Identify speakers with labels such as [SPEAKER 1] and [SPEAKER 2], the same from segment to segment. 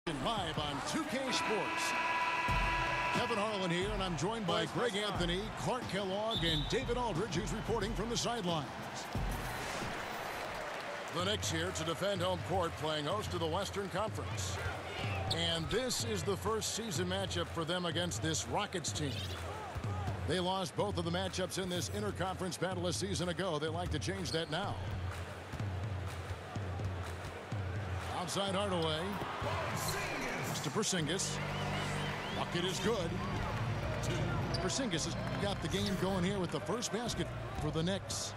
[SPEAKER 1] Live on 2K Sports. Kevin Harlan here, and I'm joined by Greg Anthony, Clark Kellogg, and David Aldridge, who's reporting from the sidelines. The Knicks here to defend home court, playing host to the Western Conference. And this is the first season matchup for them against this Rockets team. They lost both of the matchups in this interconference battle a season ago. They like to change that now. Outside Hardaway. To Porzingis. Bucket is good. Porzingis has got the game going here with the first basket for the Knicks.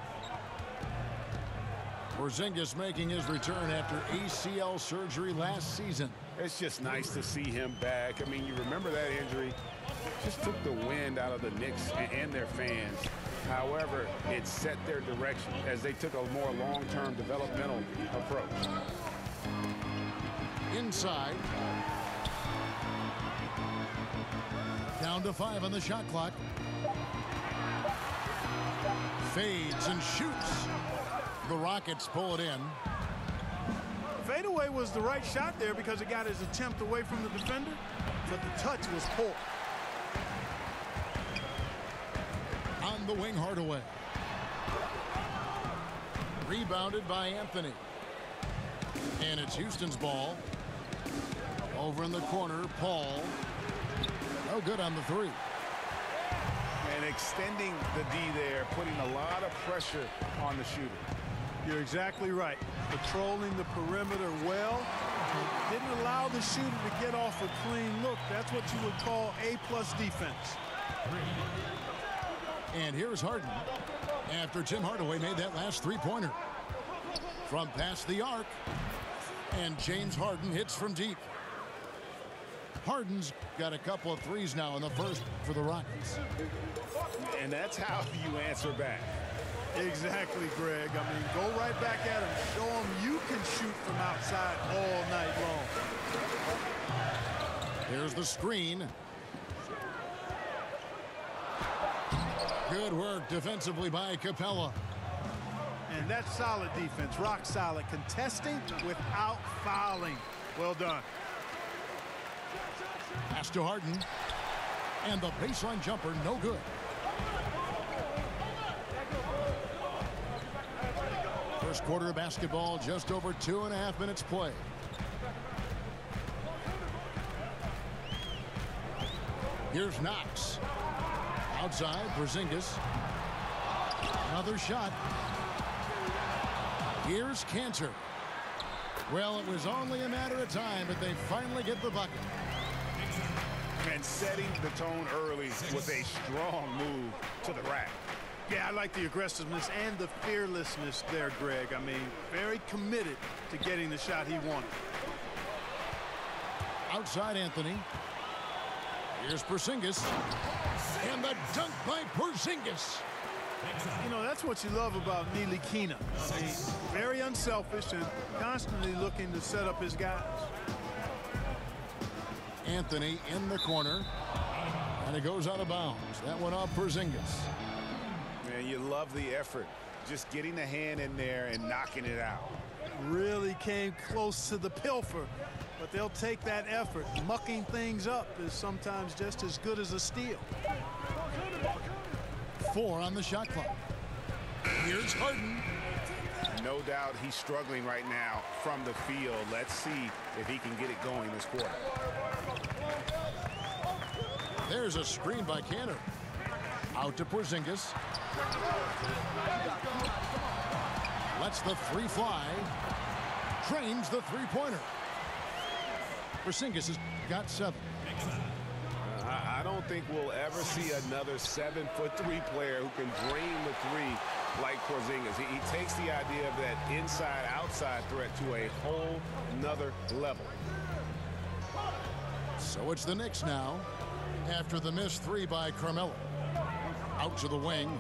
[SPEAKER 1] Porzingis making his return after ACL surgery last season.
[SPEAKER 2] It's just nice to see him back. I mean, you remember that injury. Just took the wind out of the Knicks and their fans. However, it set their direction as they took a more long-term developmental approach.
[SPEAKER 1] Inside. Down to 5 on the shot clock. Fades and shoots. The Rockets pull it in.
[SPEAKER 3] Fadeaway was the right shot there because it got his attempt away from the defender, but the touch was poor.
[SPEAKER 1] On the wing, Hardaway. Rebounded by Anthony. And it's Houston's ball. Over in the corner, Paul. No good on the three.
[SPEAKER 2] And extending the D there, putting a lot of pressure on the shooter.
[SPEAKER 3] You're exactly right. Patrolling the perimeter well. Didn't allow the shooter to get off a clean look. That's what you would call A+ defense.
[SPEAKER 1] And here's Harden after Tim Hardaway made that last three-pointer. From past the arc. And James Harden hits from deep. Harden's got a couple of threes now in the first for the Rockets.
[SPEAKER 2] And that's how you answer back.
[SPEAKER 3] Exactly, Greg. I mean, go right back at him. Show him you can shoot from outside all night long.
[SPEAKER 1] Here's the screen. Good work defensively by Capella.
[SPEAKER 3] And that's solid defense, rock solid, contesting without fouling. Well done.
[SPEAKER 1] Pass to Harden. And the baseline jumper, no good. First quarter of basketball, just over 2.5 minutes play. Here's Knox. Outside, Porzingis. Another shot. Here's Cantor. Well, it was only a matter of time, but they finally get the bucket.
[SPEAKER 2] And setting the tone early with a strong move to the rack.
[SPEAKER 3] Yeah, I like the aggressiveness and the fearlessness there, Greg. I mean, very committed to getting the shot he wanted.
[SPEAKER 1] Outside Anthony. Here's Porzingis. And the dunk by Porzingis.
[SPEAKER 3] You know, that's what you love about Ntilikina. He's very unselfish and constantly looking to set up his guys.
[SPEAKER 1] Anthony in the corner. And it goes out of bounds. That went off Porzingis.
[SPEAKER 2] Man, you love the effort. Just getting the hand in there and knocking it out.
[SPEAKER 3] Really came close to the pilfer, but they'll take that effort. Mucking things up is sometimes just as good as a steal.
[SPEAKER 1] 4 on the shot clock. Here's Harden.
[SPEAKER 2] No doubt he's struggling right now from the field. Let's see if he can get it going this quarter.
[SPEAKER 1] There's a screen by Cantor. Out to Porzingis. Lets the three fly. Trains the three-pointer. Porzingis has got 7.
[SPEAKER 2] I don't think we'll ever see another 7'3" player who can drain the three like Porzingis. He takes the idea of that inside-outside threat to a whole nother level.
[SPEAKER 1] So it's the Knicks now after the missed 3 by Carmelo. Out to the wing.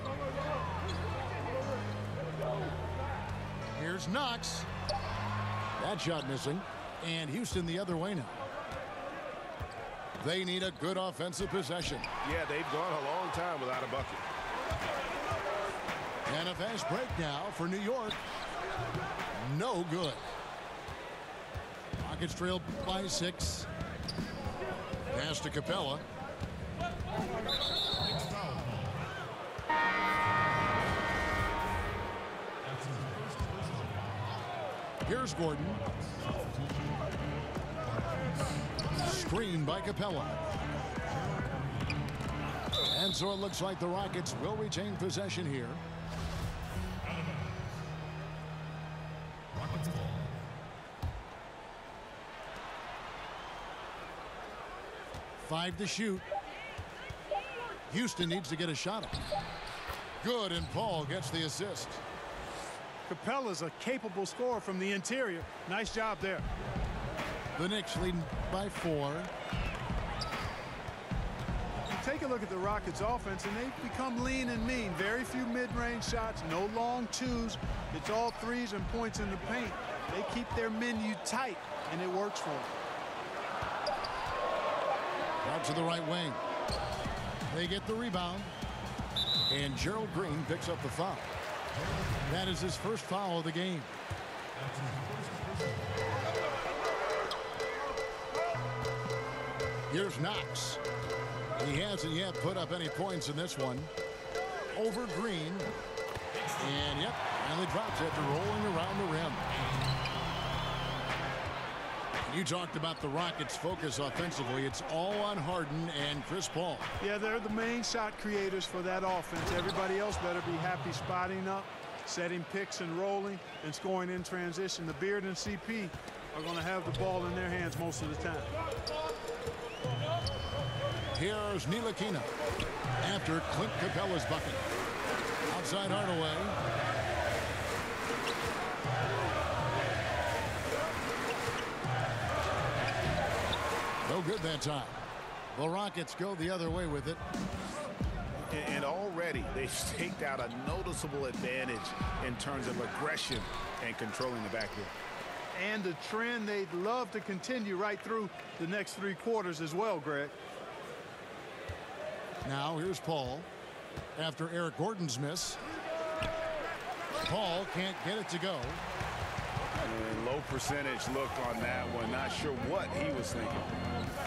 [SPEAKER 1] Here's Knox. That shot missing. And Houston the other way now. They need a good offensive possession.
[SPEAKER 2] Yeah, they've gone a long time without a bucket.
[SPEAKER 1] And a fast break now for New York. No good. Rockets trailed by 6. Pass to Capella. Here's Gordon. Screen by Capella. And so it looks like the Rockets will retain possession here. Five to shoot. Houston needs to get a shot up. Good, and Paul gets the assist.
[SPEAKER 3] Capella's a capable scorer from the interior. Nice job there.
[SPEAKER 1] The Knicks leading by 4.
[SPEAKER 3] Take a look at the Rockets offense, and they've become lean and mean. Very few mid-range shots, no long twos. It's all threes and points in the paint. They keep their menu tight, and it works for them.
[SPEAKER 1] Out to the right wing. They get the rebound. And Gerald Green picks up the foul. That is his first foul of the game. Here's Knox. He hasn't yet put up any points in this one. Over Green. And, yep, finally drops after rolling around the rim. You talked about the Rockets' focus offensively. It's all on Harden and Chris Paul.
[SPEAKER 3] Yeah, they're the main shot creators for that offense. Everybody else better be happy spotting up, setting picks and rolling, and scoring in transition. The Beard and CP are going to have the ball in their hands most of the time.
[SPEAKER 1] Here's Ntilikina after Clint Capella's bucket. Outside Hardaway. No good that time. The Rockets go the other way with it.
[SPEAKER 2] And already they've staked out a noticeable advantage in terms of aggression and controlling the backcourt.
[SPEAKER 3] And a trend they'd love to continue right through the next 3 quarters as well, Greg.
[SPEAKER 1] Now here's Paul after Eric Gordon's miss. Paul can't get it to go.
[SPEAKER 2] And low percentage look on that one. Not sure what he was thinking.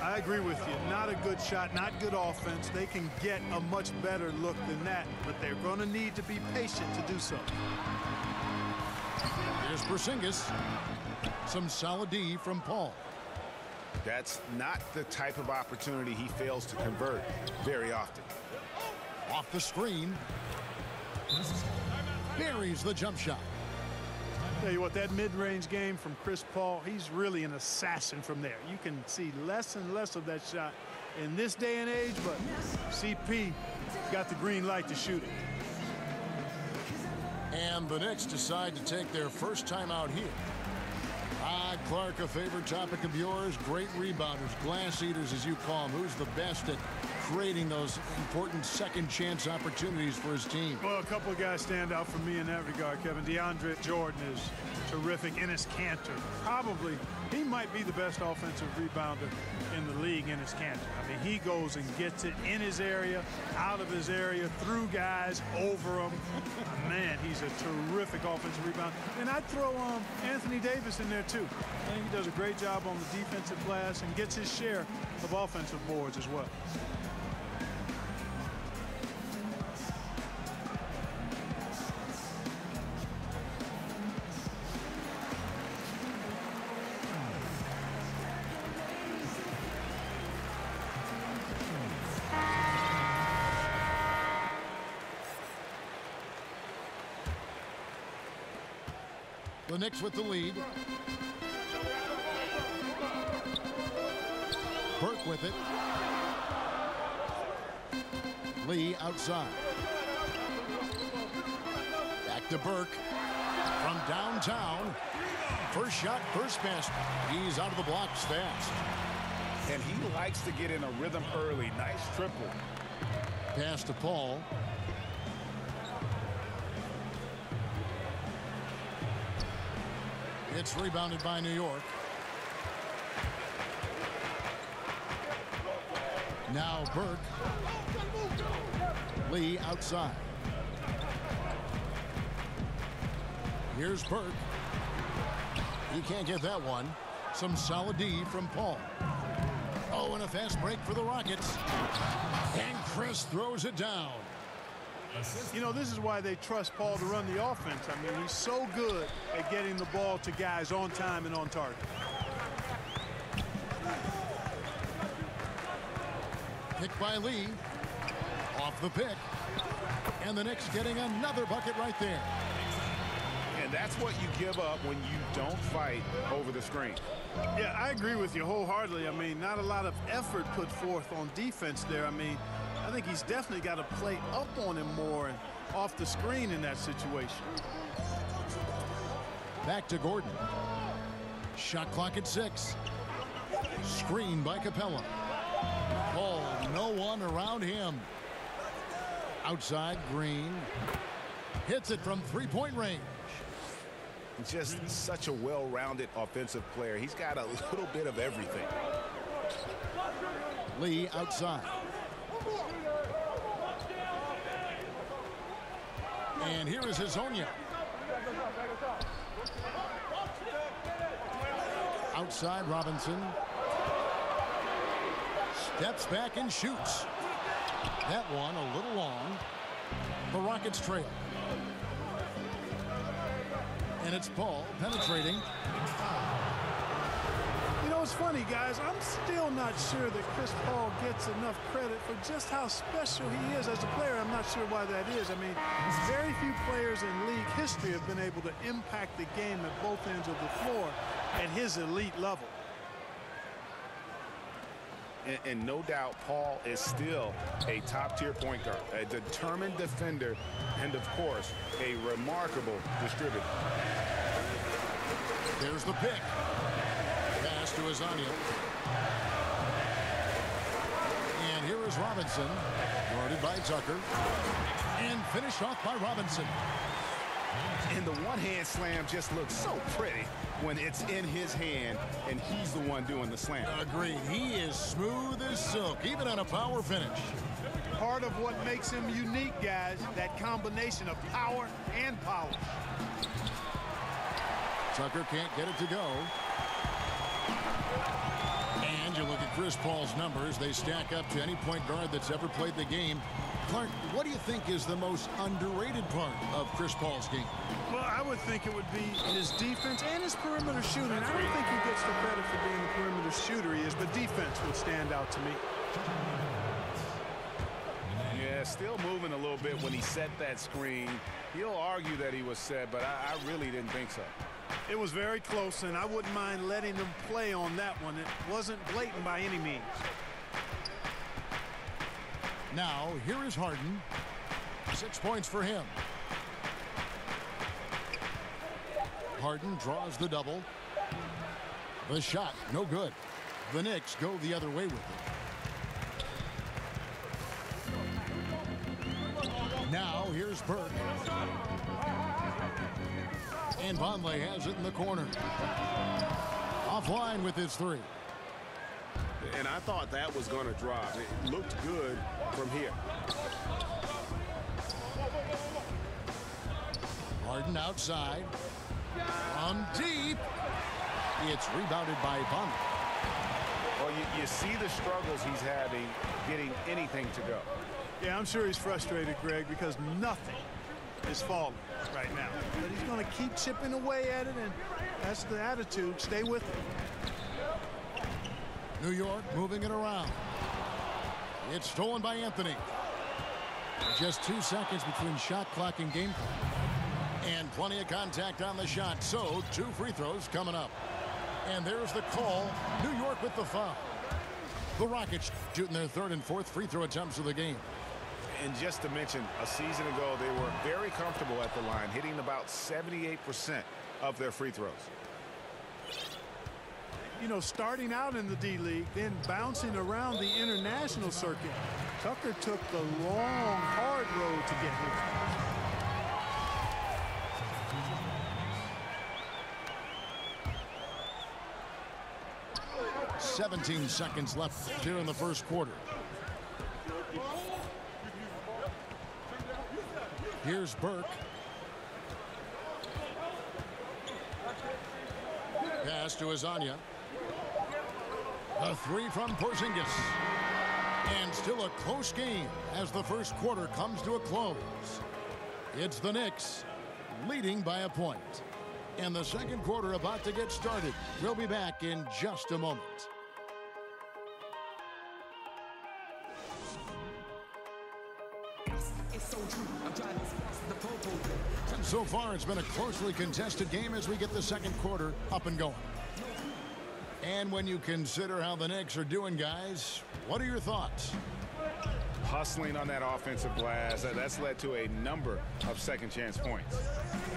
[SPEAKER 3] I agree with you. Not a good shot, not good offense. They can get a much better look than that, but they're going to need to be patient to do so.
[SPEAKER 1] Here's Porzingis. Some solid D from Paul.
[SPEAKER 2] That's not the type of opportunity he fails to convert very often.
[SPEAKER 1] Off the screen. Buries the jump shot.
[SPEAKER 3] Tell you what, that mid-range game from Chris Paul, he's really an assassin from there. You can see less and less of that shot in this day and age, but CP got the green light to shoot it.
[SPEAKER 1] And the Knicks decide to take their first time out here. Clark, a favorite topic of yours. Great rebounders, glass eaters as you call them. Who's the best at creating those important second chance opportunities for his team?
[SPEAKER 3] Well, a couple of guys stand out for me in that regard, Kevin. DeAndre Jordan is terrific. Enes Kanter, probably, he might be the best offensive rebounder in the league, Enes Kanter. I mean, he goes and gets it in his area, out of his area, through guys, over them. Man, he's a terrific offensive rebounder. And I'd throw Anthony Davis in there, too. I think he does a great job on the defensive glass and gets his share of offensive boards as well.
[SPEAKER 1] The Knicks with the lead. Burke with it. Lee outside. Back to Burke. From downtown. First shot, first pass. He's out of the blocks fast.
[SPEAKER 2] And he likes to get in a rhythm early. Nice triple.
[SPEAKER 1] Pass to Paul. It's rebounded by New York. Now Burke. Lee outside. Here's Burke. He can't get that one. Some solid D from Paul. Oh, and a fast break for the Rockets. And Chris throws it down.
[SPEAKER 3] You know, this is why they trust Paul to run the offense. I mean, he's so good at getting the ball to guys on time and on target.
[SPEAKER 1] Pick by Lee. Off the pick. And the Knicks getting another bucket right there.
[SPEAKER 2] And that's what you give up when you don't fight over the screen.
[SPEAKER 3] Yeah, I agree with you wholeheartedly. I mean, not a lot of effort put forth on defense there. I mean, I think he's definitely got to play up on him more and off the screen in that situation.
[SPEAKER 1] Back to Gordon. Shot clock at 6. Screen by Capella. Paul, no one around him. Outside, Green. Hits it from three-point range.
[SPEAKER 2] Just such a well-rounded offensive player. He's got a little bit of everything.
[SPEAKER 1] Lee outside. And here is Hezonja. Outside, Robinson. Steps back and shoots. That one a little long. The Rockets trail. And it's Paul penetrating.
[SPEAKER 3] You know, it's funny, guys. I'm still not sure that Chris Paul gets enough credit for just how special he is as a player. I'm not sure why that is. I mean, very few players in league history have been able to impact the game at both ends of the floor at his elite level.
[SPEAKER 2] And no doubt, Paul is still a top-tier point guard, a determined defender, and, of course, a remarkable distributor.
[SPEAKER 1] There's the pick. Pass to Hezonja. And here is Robinson, guarded by Tucker, and finished off by Robinson.
[SPEAKER 2] And the one-hand slam just looks so pretty when it's in his hand and he's the one doing the slam.
[SPEAKER 1] Agreed. He is smooth as silk, even on a power finish.
[SPEAKER 3] Part of what makes him unique, guys, that combination of power and polish.
[SPEAKER 1] Tucker can't get it to go. And you look at Chris Paul's numbers. They stack up to any point guard that's ever played the game. Clark, what do you think is the most underrated part of Chris Paul's game?
[SPEAKER 3] Well, I would think it would be his defense and his perimeter shooting. I don't think he gets the credit for being the perimeter shooter he is, but defense would stand out to me.
[SPEAKER 2] Yeah, still moving a little bit when he set that screen. He'll argue that he was set, but I really didn't think so.
[SPEAKER 3] It was very close, and I wouldn't mind letting them play on that one. It wasn't blatant by any means.
[SPEAKER 1] Now, here is Harden. 6 points for him. Harden draws the double. The shot, no good. The Knicks go the other way with it. Now, here's Burke. And Vonleh has it in the corner. Offline with his three.
[SPEAKER 2] And I thought that was going to drop. It looked good from here.
[SPEAKER 1] Harden outside. On deep. It's rebounded by Vonleh.
[SPEAKER 2] Well, you see the struggles he's having getting anything to go.
[SPEAKER 3] Yeah, I'm sure he's frustrated, Greg, because nothing is falling right now. But he's going to keep chipping away at it, and that's the attitude. Stay with it.
[SPEAKER 1] New York moving it around. It's stolen by Anthony. Just 2 seconds between shot clock and game clock. And plenty of contact on the shot. So 2 free throws coming up. And there's the call. New York with the foul. The Rockets shooting their 3rd and 4th free throw attempts of the game.
[SPEAKER 2] And just to mention, a season ago, they were very comfortable at the line, hitting about 78% of their free throws.
[SPEAKER 3] You know, starting out in the D-League, then bouncing around the international circuit, Tucker took the long, hard road to get here.
[SPEAKER 1] 17 seconds left here in the first quarter. Here's Burke. Pass to Hezonja. A three from Porzingis. And still a close game as the first quarter comes to a close. It's the Knicks leading by a point. And the second quarter about to get started. We'll be back in just a moment. And so far, it's been a closely contested game as we get the second quarter up and going. And when you consider how the Knicks are doing, guys, what are your thoughts?
[SPEAKER 2] Hustling on that offensive glass, that's led to a number of second chance points.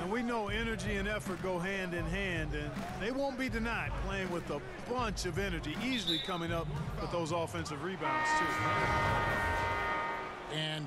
[SPEAKER 3] And we know energy and effort go hand in hand, and they won't be denied playing with a bunch of energy, easily coming up with those offensive rebounds too.
[SPEAKER 1] And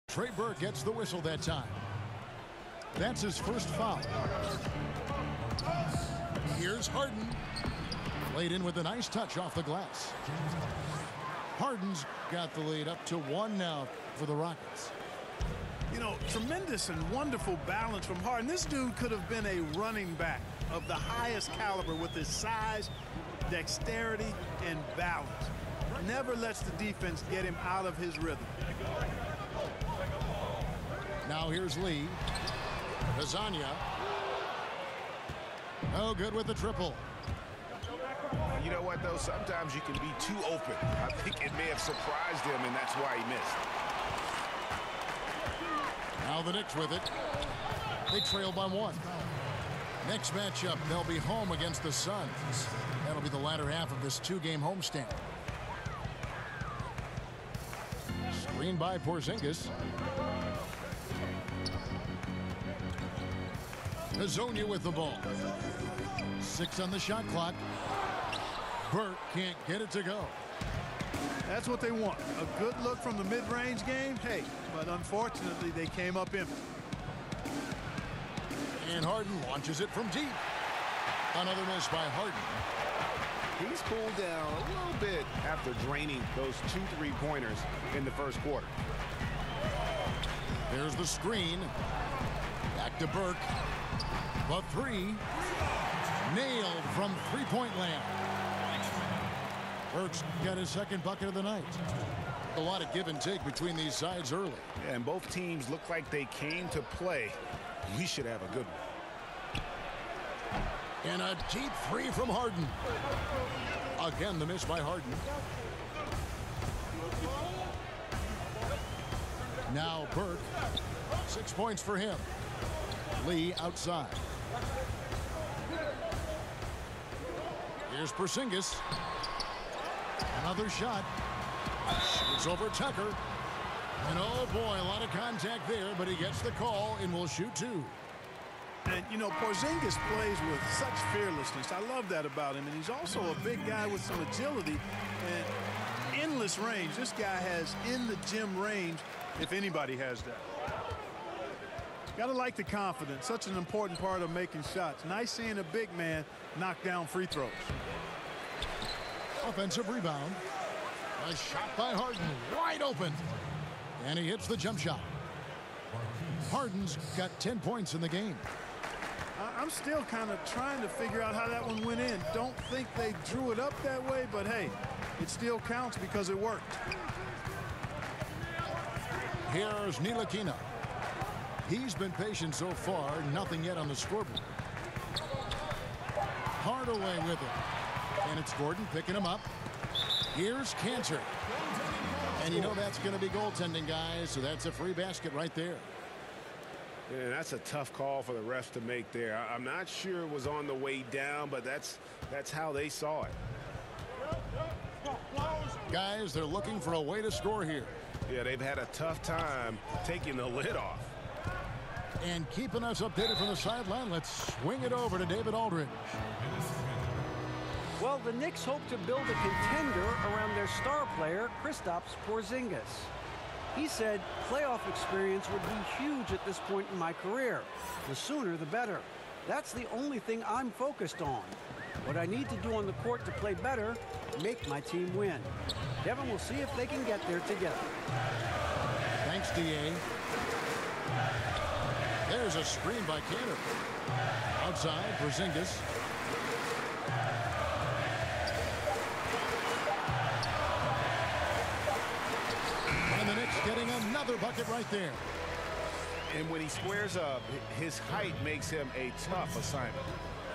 [SPEAKER 1] Trey Burke gets the whistle that time. That's his first foul. Here's Harden. Laid in with a nice touch off the glass. Harden's got the lead up to 1 now for the Rockets.
[SPEAKER 3] You know, tremendous and wonderful balance from Harden. This dude could have been a running back of the highest caliber with his size, dexterity, and balance. Never lets the defense get him out of his rhythm.
[SPEAKER 1] Now here's Lee. Lasagna. No good with the triple.
[SPEAKER 2] You know what, though? Sometimes you can be too open. I think it may have surprised him, and that's why he missed.
[SPEAKER 1] Now the Knicks with it. They trail by 1. Next matchup, they'll be home against the Suns. That'll be the latter half of this 2-game homestand. Screen by Porzingis. Hezonja with the ball. 6 on the shot clock. Burke can't get it to go.
[SPEAKER 3] That's what they want. A good look from the mid-range game. Hey, but unfortunately, they came up empty.
[SPEAKER 1] And Harden launches it from deep. Another miss by Harden.
[SPEAKER 2] He's cooled down a little bit after draining those 2 3-pointers in the first quarter.
[SPEAKER 1] There's the screen. Back to Burke. The 3. Nailed from three-point land. Burke's got his second bucket of the night. A lot of give and take between these sides early.
[SPEAKER 2] Yeah, and both teams look like they came to play. We should have a good one.
[SPEAKER 1] And a deep 3 from Harden. Again, the miss by Harden. Now Burke. 6 points for him. Lee outside. Here's Porzingis. Another shot. It's over Tucker. And oh boy, a lot of contact there, but he gets the call and will shoot 2.
[SPEAKER 3] And, you know, Porzingis plays with such fearlessness. I love that about him. And he's also a big guy with some agility and endless range. This guy has in the gym range, if anybody has that. Got to like the confidence. Such an important part of making shots. Nice seeing a big man knock down free throws.
[SPEAKER 1] Offensive rebound. A shot by Harden. Wide open. And he hits the jump shot. Harden's got 10 points in the game.
[SPEAKER 3] I'm still kind of trying to figure out how that one went in. Don't think they drew it up that way, but hey, it still counts because it worked.
[SPEAKER 1] Here's Ntilikina. He's been patient so far. Nothing yet on the scoreboard. Hardaway with it. And it's Gordon picking him up. Here's Cantor. And you know that's going to be goaltending, guys, so that's a free basket right there.
[SPEAKER 2] Yeah, that's a tough call for the refs to make there. I'm not sure it was on the way down, but that's how they saw it.
[SPEAKER 1] Guys, they're looking for a way to score here.
[SPEAKER 2] Yeah, they've had a tough time taking the lid off.
[SPEAKER 1] And keeping us updated from the sideline, let's swing it over to David Aldridge.
[SPEAKER 4] Well, the Knicks hope to build a contender around their star player, Kristaps Porzingis. He said playoff experience would be huge at this point in my career. The sooner, the better. That's the only thing I'm focused on. What I need to do on the court to play better, make my team win. Kevin, will see if they can get there together.
[SPEAKER 1] Thanks, D.A. There's a screen by Cantor. Outside, Porzingis. And the Knicks getting another bucket right there.
[SPEAKER 2] And when he squares up, his height makes him a tough assignment.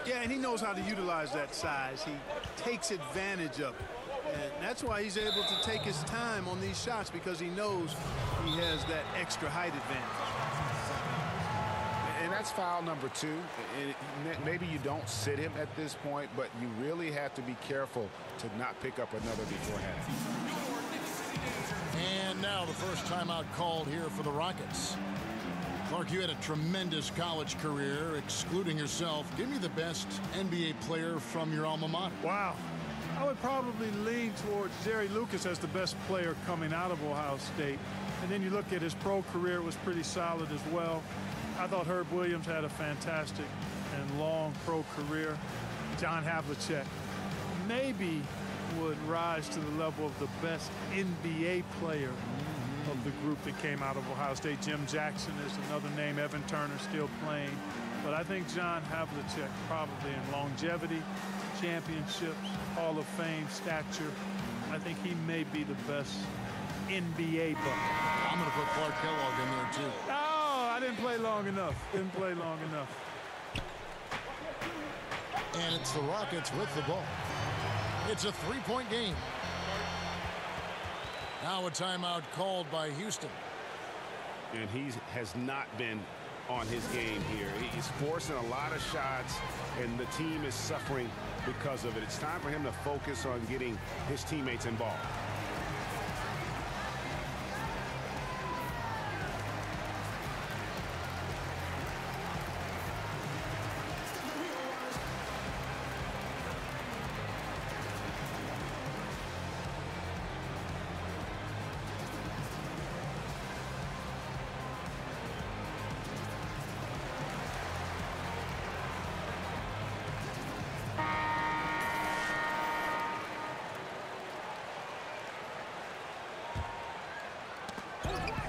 [SPEAKER 3] Yeah, and he knows how to utilize that size. He takes advantage of it. And that's why he's able to take his time on these shots, because he knows he has that extra height advantage.
[SPEAKER 5] And that's foul number 2. And maybe you don't sit him at this point, but you really have to be careful to not pick up another beforehand.
[SPEAKER 1] And now the first timeout called here for the Rockets. Clark, you had a tremendous college career, excluding yourself. Give me the best NBA player from your alma mater.
[SPEAKER 3] Wow. I would probably lean towards Jerry Lucas as the best player coming out of Ohio State. And then you look at his pro career, it was pretty solid as well. I thought Herb Williams had a fantastic and long pro career. John Havlicek maybe would rise to the level of the best NBA player of the group that came out of Ohio State. Jim Jackson is another name. Evan Turner still playing. But I think John Havlicek probably in longevity, championships, Hall of Fame stature. I think he may be the best NBA bucket.
[SPEAKER 1] I'm going to put Clark Kellogg in there, too.
[SPEAKER 3] Oh, I didn't play long enough. Didn't play long enough.
[SPEAKER 1] And it's the Rockets with the ball. It's a three-point game. Now a timeout called by Houston.
[SPEAKER 2] And he has not been on his game here. He's forcing a lot of shots, and the team is suffering because of it. It's time for him to focus on getting his teammates involved.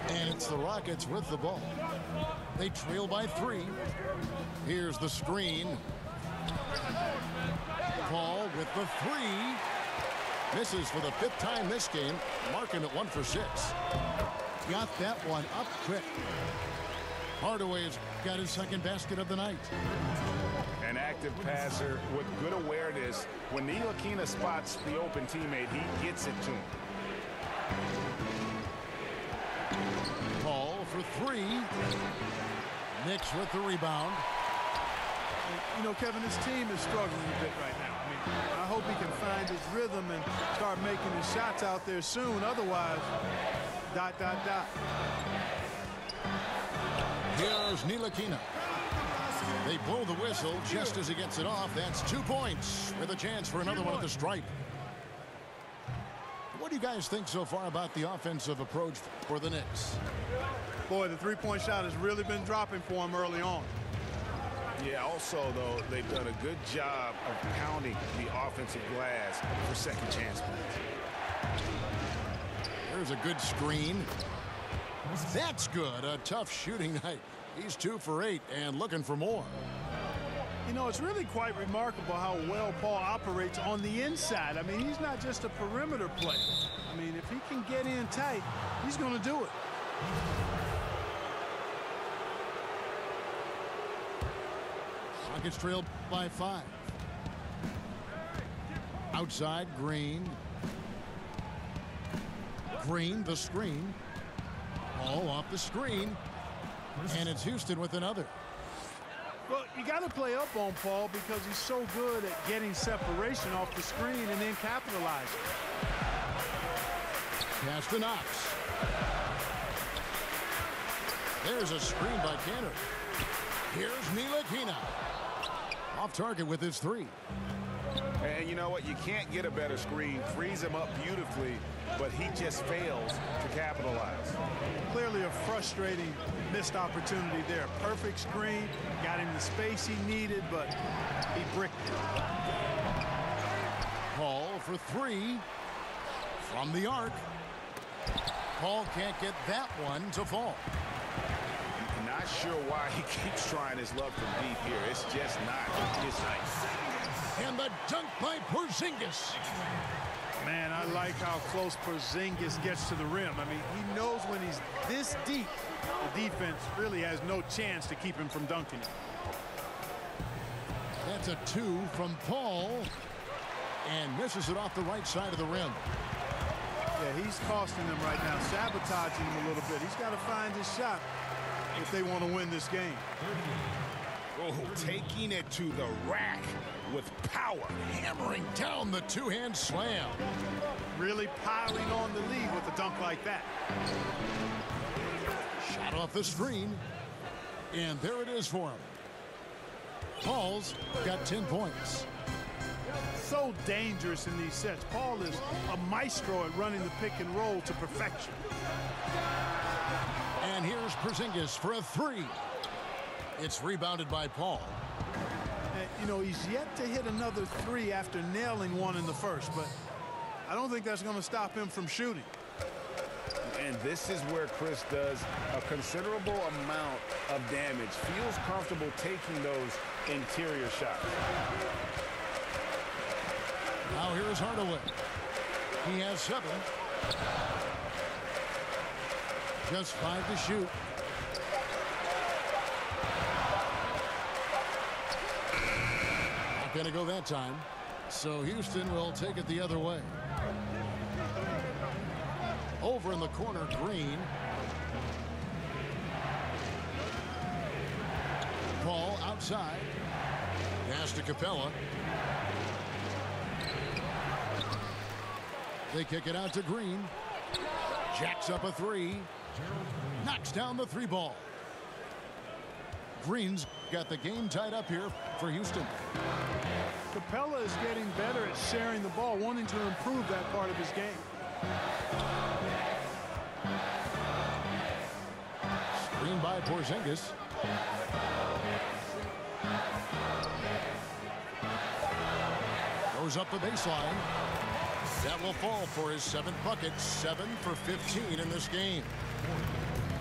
[SPEAKER 1] And it's the Rockets with the ball. They trail by 3. Here's the screen. Paul with the 3. Misses for the 5th time this game, marking it 1 for 6. Got that one up quick. Hardaway's got his 2nd basket of the night.
[SPEAKER 5] An active passer with good awareness. When Ntilikina spots the open teammate, he gets it to him.
[SPEAKER 1] Paul for 3. Knicks with the rebound.
[SPEAKER 3] You know, Kevin, this team is struggling a bit right now. I mean, I hope he can find his rhythm and start making his shots out there soon. Otherwise, ...
[SPEAKER 1] Here's Ntilikina. They blow the whistle just as he gets it off. That's 2 points with a chance for another one at the stripe. What do you guys think so far about the offensive approach for the Knicks?
[SPEAKER 3] Boy, the three-point shot has really been dropping for him early on.
[SPEAKER 2] Yeah, also, though, they've done a good job of pounding the offensive glass for second chance points.
[SPEAKER 1] There's a good screen. That's good. A tough shooting night. He's 2 for 8 and looking for more.
[SPEAKER 3] You know, it's really quite remarkable how well Paul operates on the inside. I mean, he's not just a perimeter player. I mean, if he can get in tight, he's going to do it.
[SPEAKER 1] Rockets trailed by 5. Outside, Green. Green, the screen. Ball off the screen. And it's Houston with another.
[SPEAKER 3] Well, you got to play up on Paul because he's so good at getting separation off the screen and then capitalizing.
[SPEAKER 1] Pass to Knox. There's a screen by Cantor. Here's Ntilikina. Off target with his three.
[SPEAKER 5] And you know what? You can't get a better screen. Frees him up beautifully, but he just fails to capitalize.
[SPEAKER 3] Clearly a frustrating missed opportunity there. Perfect screen, got him the space he needed, but he bricked it.
[SPEAKER 1] Paul for three from the arc. Paul can't get that one to fall.
[SPEAKER 5] Not sure why he keeps trying his luck from deep here. It's just not his night.
[SPEAKER 1] And the dunk by Porzingis.
[SPEAKER 3] Man, I like how close Porzingis gets to the rim. I mean, he knows when he's this deep, the defense really has no chance to keep him from dunking it.
[SPEAKER 1] That's a two from Paul. And misses it off the right side of the rim.
[SPEAKER 3] Yeah, he's costing them right now, sabotaging him a little bit. He's got to find his shot if they want to win this game.
[SPEAKER 5] Oh, taking it to the rack with power.
[SPEAKER 1] Hammering down the two-hand slam.
[SPEAKER 3] Really piling on the lead with a dunk like that.
[SPEAKER 1] Shot off the screen. And there it is for him. Paul's got 10 points.
[SPEAKER 3] So dangerous in these sets. Paul is a maestro at running the pick and roll to perfection.
[SPEAKER 1] And here's Porzingis for a three. It's rebounded by Paul.
[SPEAKER 3] And, you know, he's yet to hit another three after nailing one in the first, but I don't think that's going to stop him from shooting.
[SPEAKER 5] And this is where Chris does a considerable amount of damage. Feels comfortable taking those interior shots.
[SPEAKER 1] Now here's Hardaway. He has 7. Just 5 to shoot. Not going to go that time. So Houston will take it the other way. Over in the corner, Green. Paul outside. Pass to Capella. They kick it out to Green. Jacks up a three. Knocks down the three ball. Green's got the game tied up here for Houston.
[SPEAKER 3] Capella is getting better at sharing the ball, wanting to improve that part of his game.
[SPEAKER 1] Screen by Porzingis. Goes up the baseline. That will fall for his 7th bucket. 7 for 15 in this game.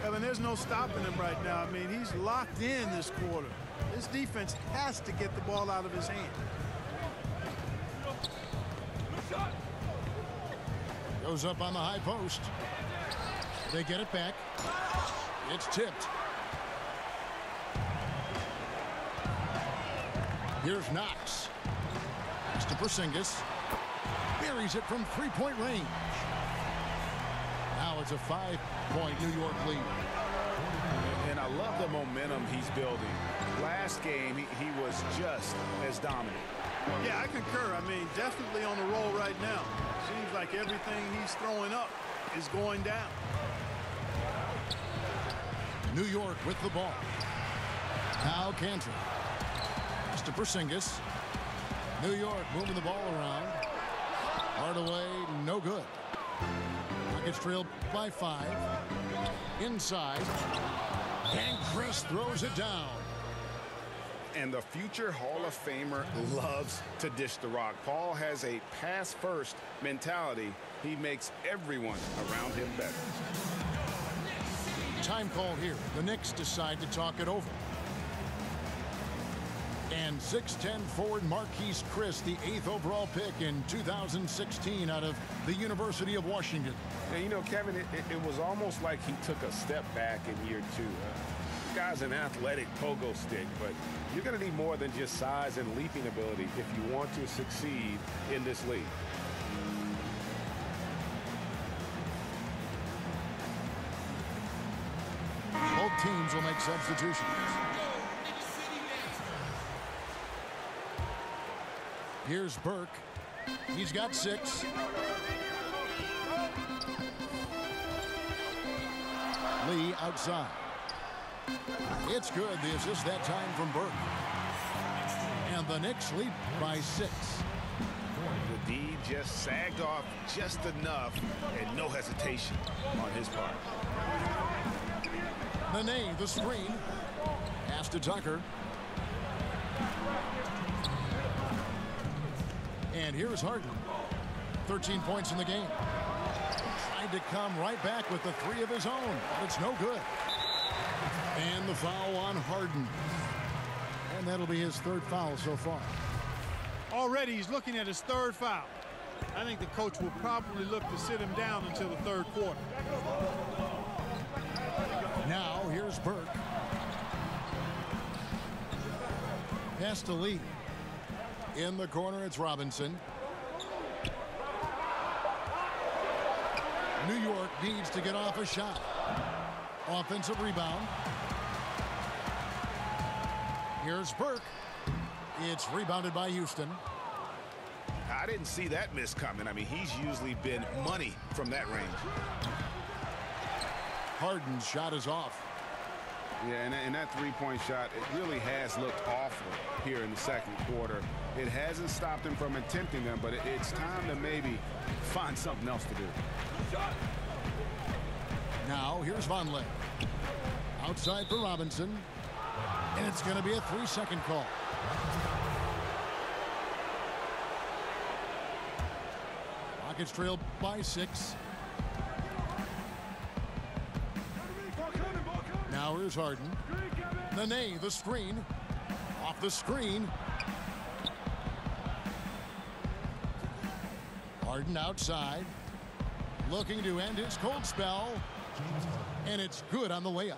[SPEAKER 3] Evan, there's no stopping him right now. I mean, he's locked in this quarter. This defense has to get the ball out of his hand.
[SPEAKER 1] Goes up on the high post. They get it back. It's tipped. Here's Knox. Next to Porzingis. Buries it from three-point range. Now it's a 5-point New York lead.
[SPEAKER 5] And I love the momentum he's building. Last game, he was just as dominant.
[SPEAKER 3] Yeah, I concur. I mean, definitely on the roll right now. Seems like everything he's throwing up is going down.
[SPEAKER 1] New York with the ball. Now Cantor. Next to Porzingis. New York moving the ball around. Hardaway, no good. Rockets trailed by 5. Inside. And Chris throws it down.
[SPEAKER 5] And the future Hall of Famer loves to dish the rock. Paul has a pass-first mentality. He makes everyone around him better.
[SPEAKER 1] Time call here. The Knicks decide to talk it over. And 6'10" forward Marquise Chris, the 8th overall pick in 2016 out of the University of Washington.
[SPEAKER 5] And you know, Kevin, it was almost like he took a step back in year 2. This guy's an athletic pogo stick, but you're going to need more than just size and leaping ability if you want to succeed in this league.
[SPEAKER 1] Both teams will make substitutions. Here's Burke. He's got 6. Lee outside. It's good. The assist that time from Burke. And the Knicks lead by 6.
[SPEAKER 2] The D just sagged off just enough and no hesitation on his part.
[SPEAKER 1] Nene, the screen. Pass to Tucker. And here's Harden. 13 points in the game. Tried to come right back with the 3 of his own, but it's no good. And the foul on Harden. And that'll be his 3rd foul so far.
[SPEAKER 3] Already he's looking at his 3rd foul. I think the coach will probably look to sit him down until the 3rd quarter.
[SPEAKER 1] Now here's Burke. Pass to Lee. In the corner, it's Robinson. New York needs to get off a shot. Offensive rebound. Here's Burke. It's rebounded by Houston.
[SPEAKER 2] I didn't see that miss coming. I mean, he's usually been money from that range.
[SPEAKER 1] Harden's shot is off.
[SPEAKER 5] Yeah, and that three-point shot, it really has looked awful here in the 2nd quarter. It hasn't stopped him from attempting them, but it's time to maybe find something else to do.
[SPEAKER 1] Now here's Vonleh. Outside for Robinson. And it's going to be a 3-second call. Rockets trail by 6. Now here's Harden. Nene, the screen. Off the screen. Harden outside. Looking to end his cold spell. And it's good on the layup.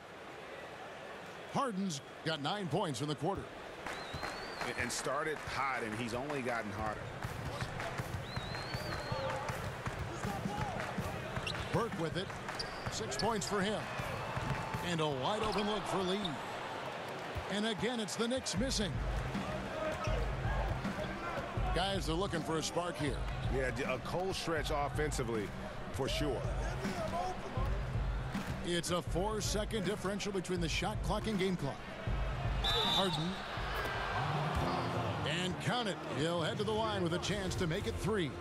[SPEAKER 1] Harden's got 9 points in the quarter.
[SPEAKER 2] And started hot, and he's only gotten hotter.
[SPEAKER 1] Burke with it. 6 points for him. And a wide open look for Lee. And again, it's the Knicks missing. Guys, they're looking for a spark here.
[SPEAKER 2] Yeah, a cold stretch offensively for sure.
[SPEAKER 1] It's a 4-second differential between the shot clock and game clock. Harden. And count it. He'll head to the line with a chance to make it 3.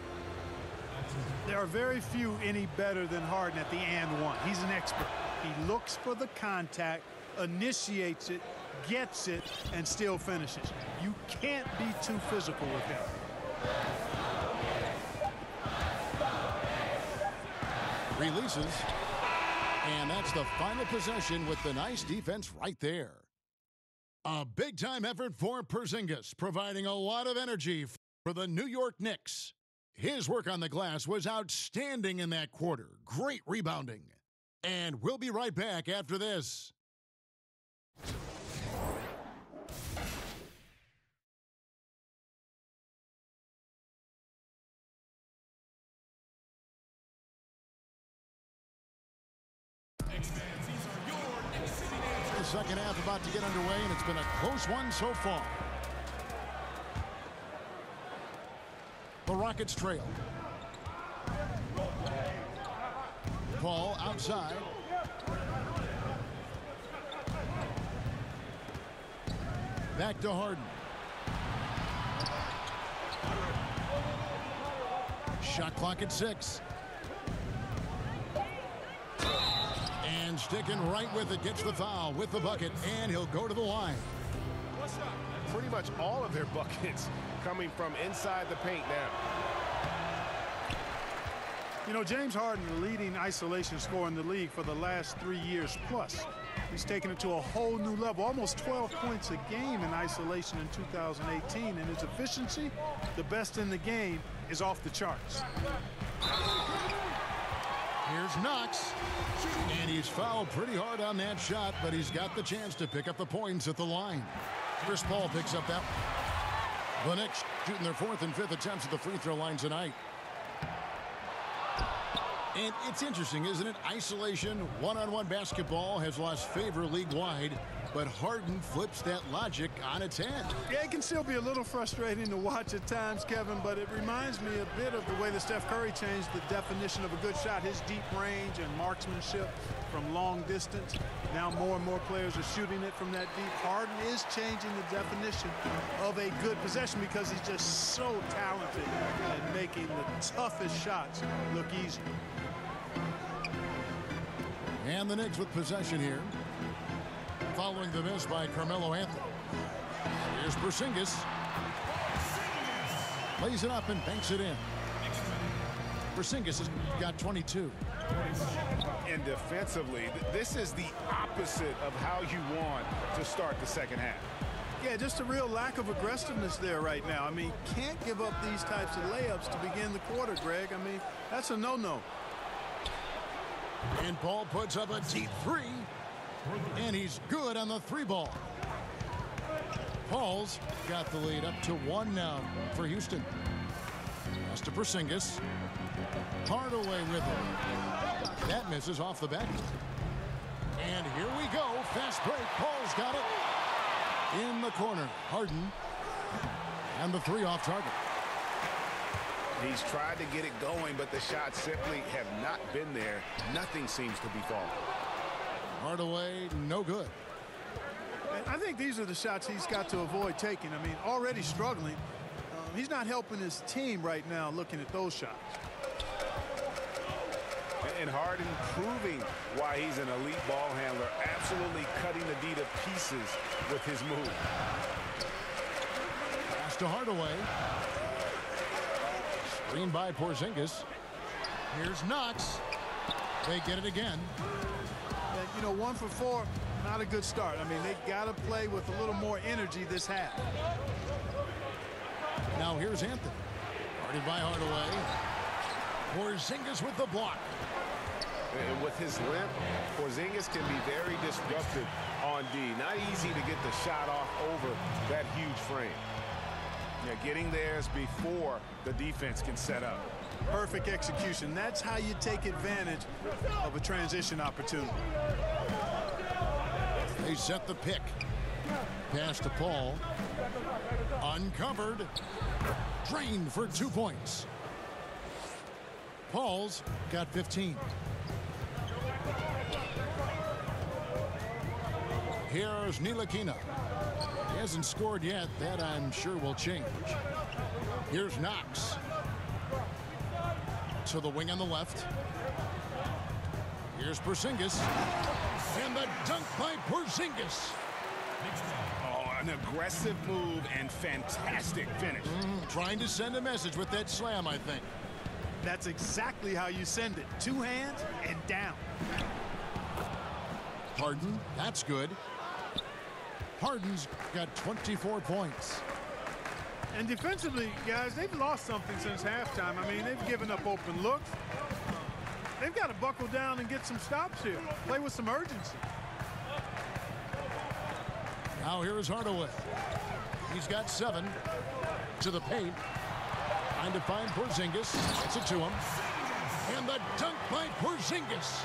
[SPEAKER 3] There are very few any better than Harden at the and one. He's an expert. He looks for the contact, initiates it, gets it, and still finishes. You can't be too physical with him.
[SPEAKER 1] Releases. And that's the final possession with the nice defense right there. A big-time effort for Porzingis, providing a lot of energy for the New York Knicks. His work on the glass was outstanding in that quarter. Great rebounding. And we'll be right back after this. The second half about to get underway, and it's been a close one so far. The Rockets trail. Paul outside. Back to Harden. Shot clock at 6. And sticking right with it, gets the foul with the bucket, and he'll go to the line.
[SPEAKER 2] Pretty much all of their buckets coming from inside the paint now.
[SPEAKER 3] You know, James Harden, the leading isolation scorer in the league for the last 3 years plus. He's taken it to a whole new level, almost 12 points a game in isolation in 2018, and his efficiency, the best in the game, is off the charts.
[SPEAKER 1] Here's Knox, and he's fouled pretty hard on that shot, but he's got the chance to pick up the points at the line. Chris Paul picks up that. The Knicks shooting their 4th and 5th attempts at the free throw line tonight. And it's interesting, isn't it? Isolation, one-on-one basketball has lost favor league-wide, but Harden flips that logic on its head.
[SPEAKER 3] Yeah, it can still be a little frustrating to watch at times, Kevin, but it reminds me a bit of the way that Steph Curry changed the definition of a good shot, his deep range and marksmanship from long distance. Now more and more players are shooting it from that deep. Harden is changing the definition of a good possession because he's just so talented at making the toughest shots look easy.
[SPEAKER 1] And the Knicks with possession here. Following the miss by Carmelo Anthony. Here's Porzingis. Lays it up and banks it in. Porzingis has got 22.
[SPEAKER 5] And defensively, this is the opposite of how you want to start the second half.
[SPEAKER 3] Yeah, just a real lack of aggressiveness there right now. I mean, can't give up these types of layups to begin the quarter, Greg. I mean, that's a no-no.
[SPEAKER 1] And Paul puts up a deep three. And he's good on the three ball. Paul's got the lead up to 1 now for Houston. Pass to Porzingis. Hardaway with it. That misses off the back. And here we go. Fast break. Paul's got it. In the corner. Harden. And the three off target.
[SPEAKER 5] He's tried to get it going, but the shots simply have not been there. Nothing seems to be falling.
[SPEAKER 1] Hardaway, no good.
[SPEAKER 3] I think these are the shots he's got to avoid taking. I mean, already struggling. He's not helping his team right now looking at those shots.
[SPEAKER 5] And Harden proving why he's an elite ball handler, absolutely cutting the D to pieces with his move.
[SPEAKER 1] Pass to Hardaway. Screen by Porzingis. Here's Knox. They get it again.
[SPEAKER 3] You know, 1 for 4, not a good start. I mean, they got to play with a little more energy this half.
[SPEAKER 1] Now here's Anthony. Guarded by Hardaway. Porzingis with the block.
[SPEAKER 5] And with his length, Porzingis can be very disruptive on D. Not easy to get the shot off over that huge frame. Yeah, getting theirs before the defense can set up.
[SPEAKER 3] Perfect execution. That's how you take advantage of a transition opportunity.
[SPEAKER 1] They set the pick. Pass to Paul. Uncovered. Drained for 2 points. Paul's got 15. Here's Ntilikina. He hasn't scored yet. That I'm sure will change. Here's Knox. To the wing on the left. Here's Porzingis. And the dunk by Porzingis.
[SPEAKER 5] Oh, an aggressive move and fantastic finish.
[SPEAKER 1] Trying to send a message with that slam, I think.
[SPEAKER 3] That's exactly how you send it. 2 hands and down.
[SPEAKER 1] Harden, that's good. Harden's got 24 points.
[SPEAKER 3] And defensively, guys, they've lost something since halftime. I mean, they've given up open looks. They've got to buckle down and get some stops here. Play with some urgency.
[SPEAKER 1] Now here is Hardaway. He's got 7 to the paint. Trying to find Porzingis. Gets it to him. And the dunk by Porzingis.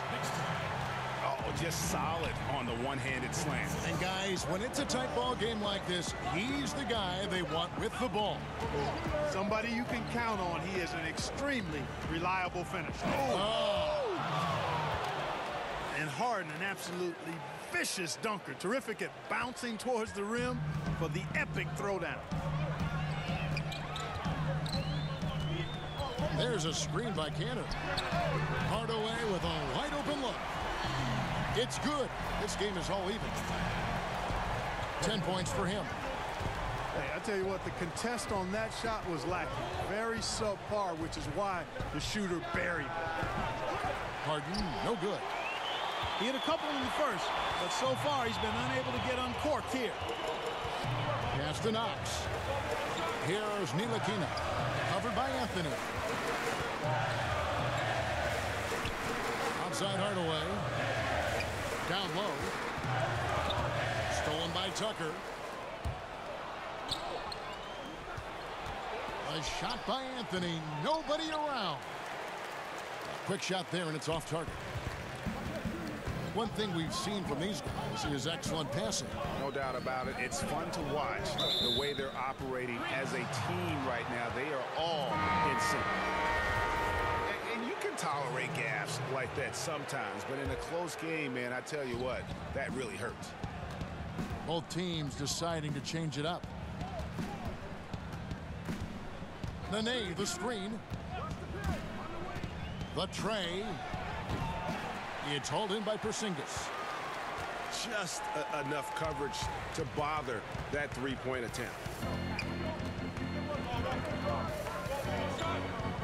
[SPEAKER 5] Oh, just solid on the one-handed slam.
[SPEAKER 1] And guys, when it's a tight ball game like this, he's the guy they want with the ball.
[SPEAKER 3] Somebody you can count on. He is an extremely reliable finisher. And Harden, an absolutely vicious dunker. Terrific at bouncing towards the rim for the epic throwdown.
[SPEAKER 1] There's a screen by Cantor. Hardaway with a wide open look. It's good. This game is all even. 10 points for him.
[SPEAKER 3] Hey, I tell you what, the contest on that shot was lacking. Very subpar, which is why the shooter buried it.
[SPEAKER 1] Harden, no good.
[SPEAKER 3] He hit a couple in the first, but so far he's been unable to get uncorked here.
[SPEAKER 1] Pass to Knox. Here's Ntilikina. Covered by Anthony. Outside Hardaway. Down low. Stolen by Tucker. A shot by Anthony. Nobody around. quick shot there, and it's off target. One thing we've seen from these guys is excellent passing.
[SPEAKER 5] No doubt about it. It's fun to watch the way they're operating as a team right now. They are all in sync. And you can tolerate gaffes like that sometimes, but in a close game, man, I tell you what, that really hurts.
[SPEAKER 1] Both teams deciding to change it up. Nene, the screen. The tray. It's hauled in by Porzingis.
[SPEAKER 5] Just enough coverage to bother that three-point attempt.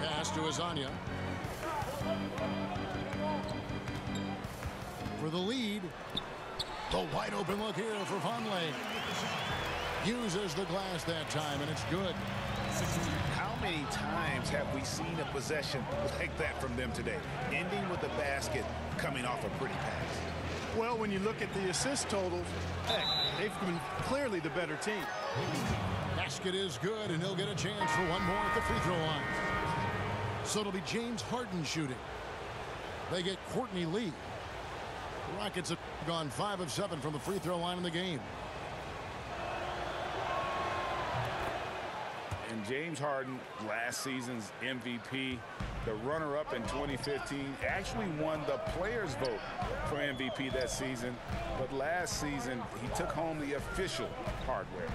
[SPEAKER 1] Pass to Azania. For the lead. The wide open look here for Vonleh. Uses the glass that time, and it's good.
[SPEAKER 5] How many times have we seen a possession like that from them today? Ending with the basket, coming off a pretty pass.
[SPEAKER 3] Well, when you look at the assist totals, heck, they've been clearly the better team.
[SPEAKER 1] Basket is good, and he'll get a chance for one more at the free throw line. So it'll be James Harden shooting. They get Courtney Lee. The Rockets have gone 5 of 7 from the free throw line in the game.
[SPEAKER 5] And James Harden, last season's MVP, the runner-up in 2015, actually won the players' vote for MVP that season. But last season, he took home the official hardware.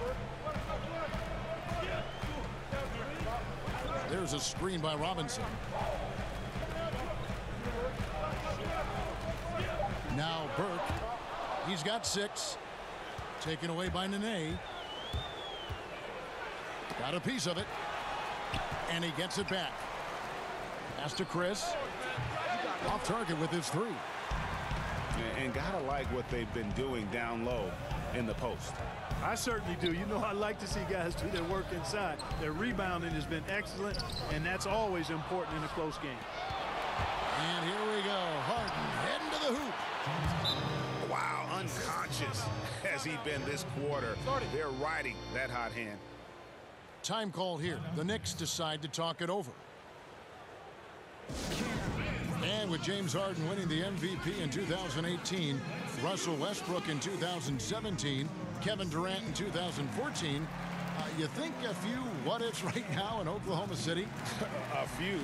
[SPEAKER 1] There's a screen by Robinson. Now Burke. He's got 6. Taken away by Nene. Got a piece of it. And he gets it back. Pass to Chris. Off target with his 3.
[SPEAKER 5] And gotta like what they've been doing down low in the post.
[SPEAKER 3] I certainly do. You know, I like to see guys do their work inside. Their rebounding has been excellent, and that's always important in a close game.
[SPEAKER 1] And here we go. Harden heading to the hoop.
[SPEAKER 5] Wow, unconscious has he been this quarter. They're riding that hot hand.
[SPEAKER 1] Time called here. The Knicks decide to talk it over. And with James Harden winning the MVP in 2018, Russell Westbrook in 2017, Kevin Durant in 2014, you think a few what-ifs right now in Oklahoma City?
[SPEAKER 5] A few,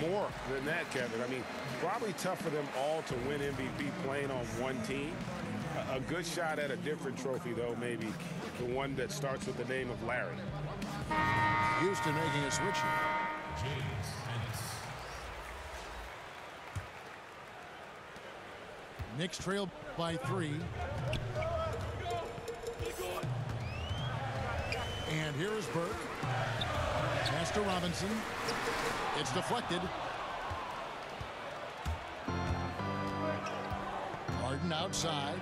[SPEAKER 5] more than that, Kevin. I mean, probably tough for them all to win MVP playing on one team. A good shot at a different trophy, though, maybe the one that starts with the name of Larry.
[SPEAKER 1] Houston making a switch here. Knicks trail by 3. And here is Burke. Pass to Robinson. It's deflected. Harden outside.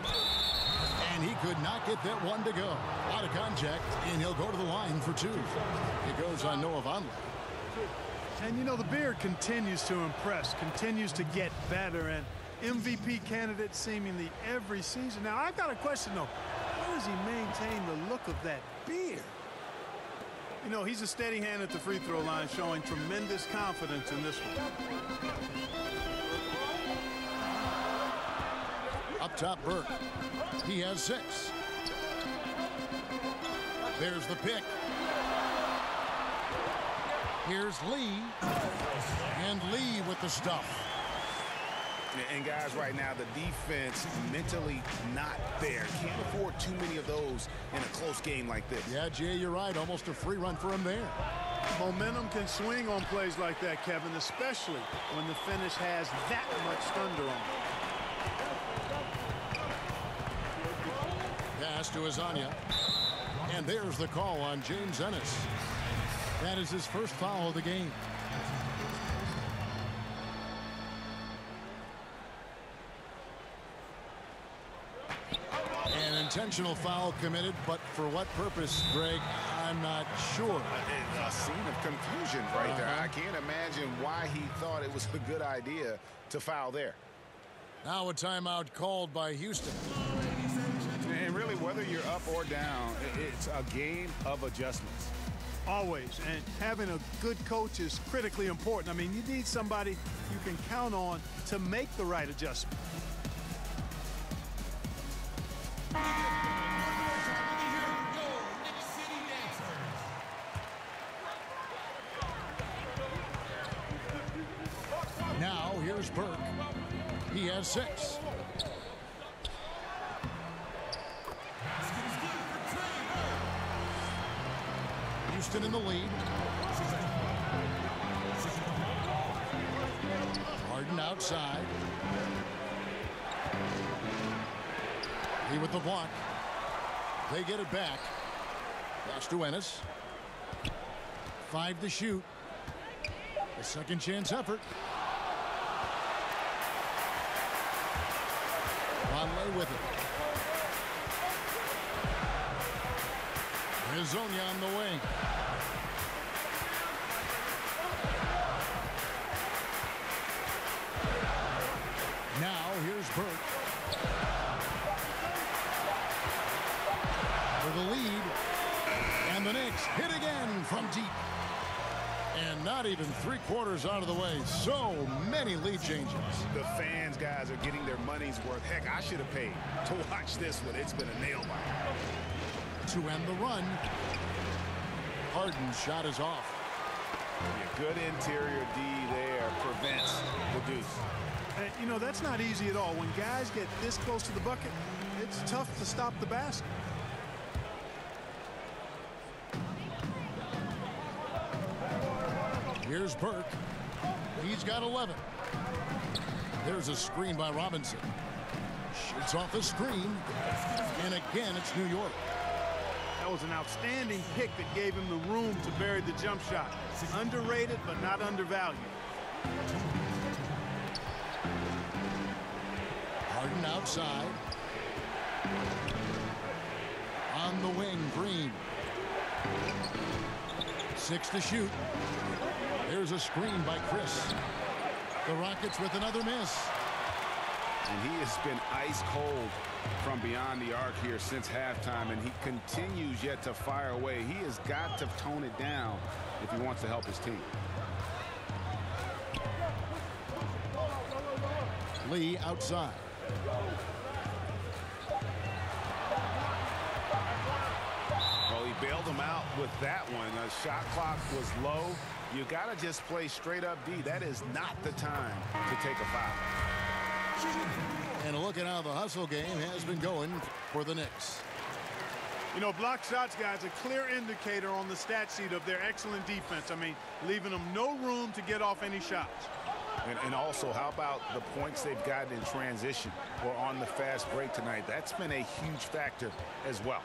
[SPEAKER 1] And he could not get that one to go. Out of contact, and he'll go to the line for 2. It goes on Noah Vonleh.
[SPEAKER 3] And, you know, the Beard continues to impress, continues to get better, and MVP candidate seemingly every season. Now, I've got a question, though. How does he maintain the look of that beard? You know, he's a steady hand at the free throw line, showing tremendous confidence in this one.
[SPEAKER 1] Up top, Burke. He has 6. There's the pick. Here's Lee. And Lee with the stuff.
[SPEAKER 5] And guys, right now, the defense mentally not there. Can't afford too many of those in a close game like this.
[SPEAKER 1] Yeah, Jay, you're right. Almost a free run for him there.
[SPEAKER 3] Momentum can swing on plays like that, Kevin, especially when the finish has that much thunder on it.
[SPEAKER 1] Pass to Azania. And there's the call on James Ennis. That is his first foul of the game. An intentional foul committed, but for what purpose, Greg, I'm not sure.
[SPEAKER 5] A scene of confusion right there. I can't imagine why he thought it was a good idea to foul there.
[SPEAKER 1] Now a timeout called by Houston.
[SPEAKER 5] And really, whether you're up or down, it's a game of adjustments.
[SPEAKER 3] Always. And having a good coach is critically important. I mean, you need somebody you can count on to make the right adjustment.
[SPEAKER 1] Now here's Burke. He has 6. Houston in the lead. Harden outside. He with the block. They get it back. Pass to Ennis. 5 to shoot. A second chance effort. Vonleh with it. Hezonja on the wing. Now here's Burke. For the lead. And the Knicks hit again from deep. And not even 3/4 out of the way. So many lead changes.
[SPEAKER 5] The fans, guys, are getting their money's worth. Heck, I should have paid to watch this one. It's been a nail biter.
[SPEAKER 1] To end the run. Harden's shot is off.
[SPEAKER 5] Yeah, good interior D there prevents the deuce.
[SPEAKER 3] And, you know, that's not easy at all. When guys get this close to the bucket, it's tough to stop the basket.
[SPEAKER 1] Here's Burke. He's got 11. There's a screen by Robinson. Shoots off the screen. And again, it's New York.
[SPEAKER 3] That was an outstanding pick that gave him the room to bury the jump shot. Underrated, but not undervalued.
[SPEAKER 1] Harden outside. On the wing, Green. 6 to shoot. There's a screen by Chris. The Rockets with another miss.
[SPEAKER 5] And he has been ice cold from beyond the arc here since halftime, and he continues yet to fire away. He has got to tone it down if he wants to help his team.
[SPEAKER 1] Lee outside.
[SPEAKER 5] Well, he bailed him out with that one. The shot clock was low. You got to just play straight up D. That is not the time to take a foul.
[SPEAKER 1] And look at how the hustle game has been going for the Knicks.
[SPEAKER 3] You know, block shots, guys, a clear indicator on the stat sheet of their excellent defense. I mean, leaving them no room to get off any shots.
[SPEAKER 5] And also, how about the points they've gotten in transition or on the fast break tonight? That's been a huge factor as well.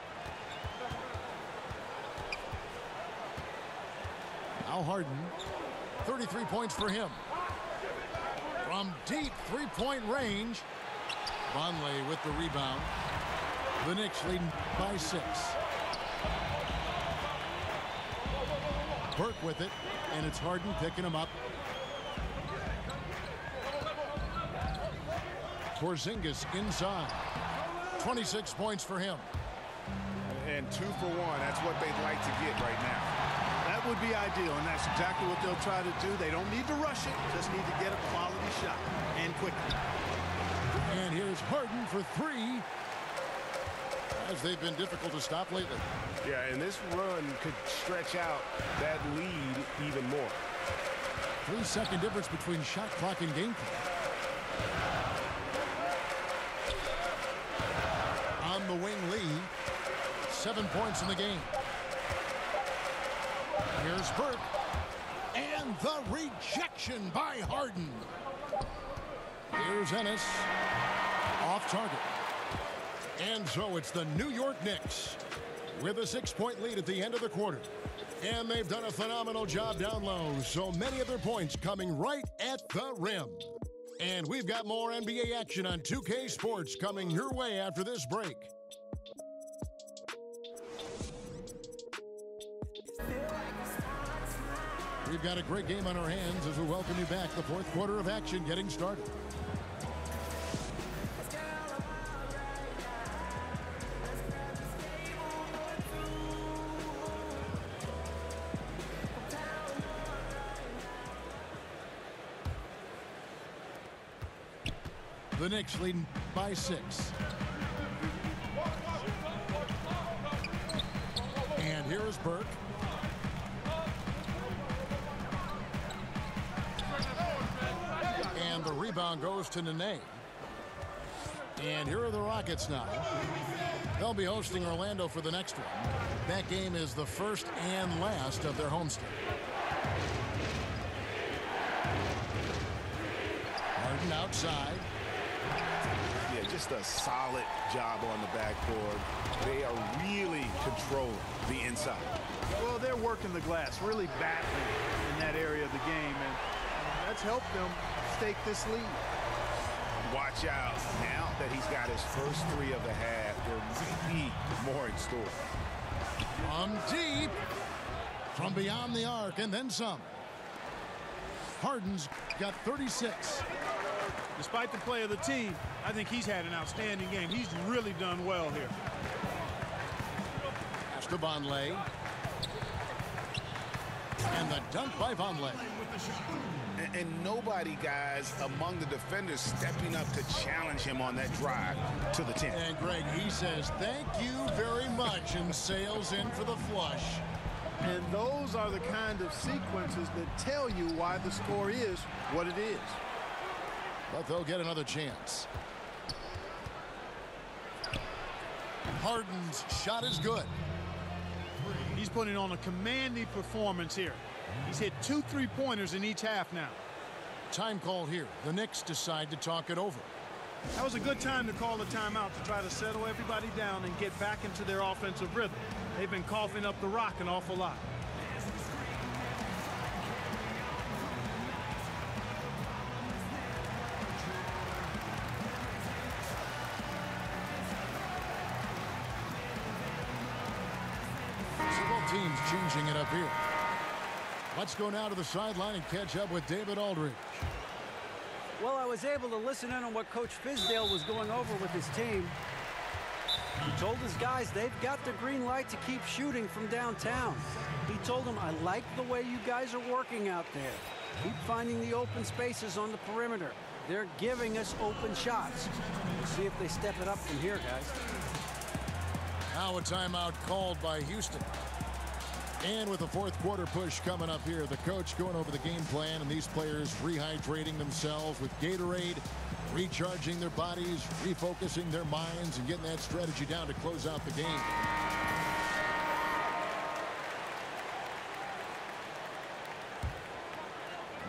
[SPEAKER 1] Now Harden, 33 points for him. From deep three-point range, Vonleh with the rebound. The Knicks leading by 6. Burke with it, and it's Harden picking him up. Porzingis inside. 26 points for him.
[SPEAKER 5] And 2 for 1. That's what they'd like to get right now.
[SPEAKER 3] That would be ideal, and that's exactly what they'll try to do. They don't need to rush it, just need to get a quality shot, and quickly.
[SPEAKER 1] And here's Harden for 3, as they've been difficult to stop lately.
[SPEAKER 5] Yeah, and this run could stretch out that lead even more.
[SPEAKER 1] 3-second difference between shot clock and game clock. On the wing, Lee. 7 points in the game. Here's Burke. And the rejection by Harden. Here's Ennis. Off target. And so it's the New York Knicks with a 6-point lead at the end of the quarter. And they've done a phenomenal job down low. So many of their points coming right at the rim. And we've got more NBA action on 2K Sports coming your way after this break. We've got a great game on our hands as we welcome you back. The fourth quarter of action getting started. The Knicks leading by 6. And here is Burke. And the rebound goes to Nene. And here are the Rockets now. They'll be hosting Orlando for the next one. That game is the first and last of their homestand. Harden outside.
[SPEAKER 5] Yeah, just a solid job on the backboard. They are really controlling the inside.
[SPEAKER 3] Well, they're working the glass, really battling in that area of the game, and that's helped them stake this lead.
[SPEAKER 5] Watch out. Now that he's got his first 3 of the half, there might be more in store.
[SPEAKER 1] From deep. From beyond the arc, and then some. Harden's got 36.
[SPEAKER 3] Despite the play of the team, I think he's had an outstanding game. He's really done well here.
[SPEAKER 1] Pass to Vonleh. And the dunk by Vonleh.
[SPEAKER 5] And nobody, guys, among the defenders stepping up to challenge him on that drive to the 10.
[SPEAKER 1] And Greg, he says, thank you very much, and sails in for the flush.
[SPEAKER 3] And those are the kind of sequences that tell you why the score is what it is.
[SPEAKER 1] But they'll get another chance. Harden's shot is good.
[SPEAKER 3] He's putting on a commanding performance here. He's hit 2 3-pointers in each half now.
[SPEAKER 1] Time call here. The Knicks decide to talk it over.
[SPEAKER 3] That was a good time to call a timeout to try to settle everybody down and get back into their offensive rhythm. They've been coughing up the rock an awful lot.
[SPEAKER 1] So both teams changing it up here. Let's go now to the sideline and catch up with David Aldridge.
[SPEAKER 4] Well, I was able to listen in on what Coach Fizdale was going over with his team. He told his guys they've got the green light to keep shooting from downtown. He told them, I like the way you guys are working out there. Keep finding the open spaces on the perimeter. They're giving us open shots. We'll see if they step it up from here, guys.
[SPEAKER 1] Now a timeout called by Houston. And with the fourth quarter push coming up here, the coach going over the game plan and these players rehydrating themselves with Gatorade, recharging their bodies, refocusing their minds, and getting that strategy down to close out the game.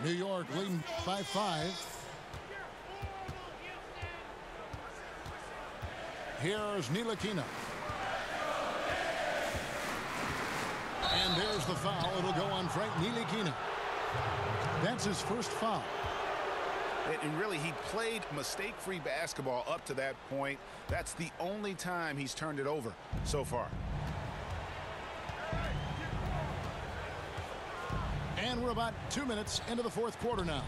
[SPEAKER 1] New York leading by 5. Here's Ntilikina. And there's the foul. It'll go on Frank Ntilikina. That's his first foul.
[SPEAKER 5] And really, he played mistake-free basketball up to that point. That's the only time he's turned it over so far.
[SPEAKER 1] And we're about 2 minutes into the fourth quarter now.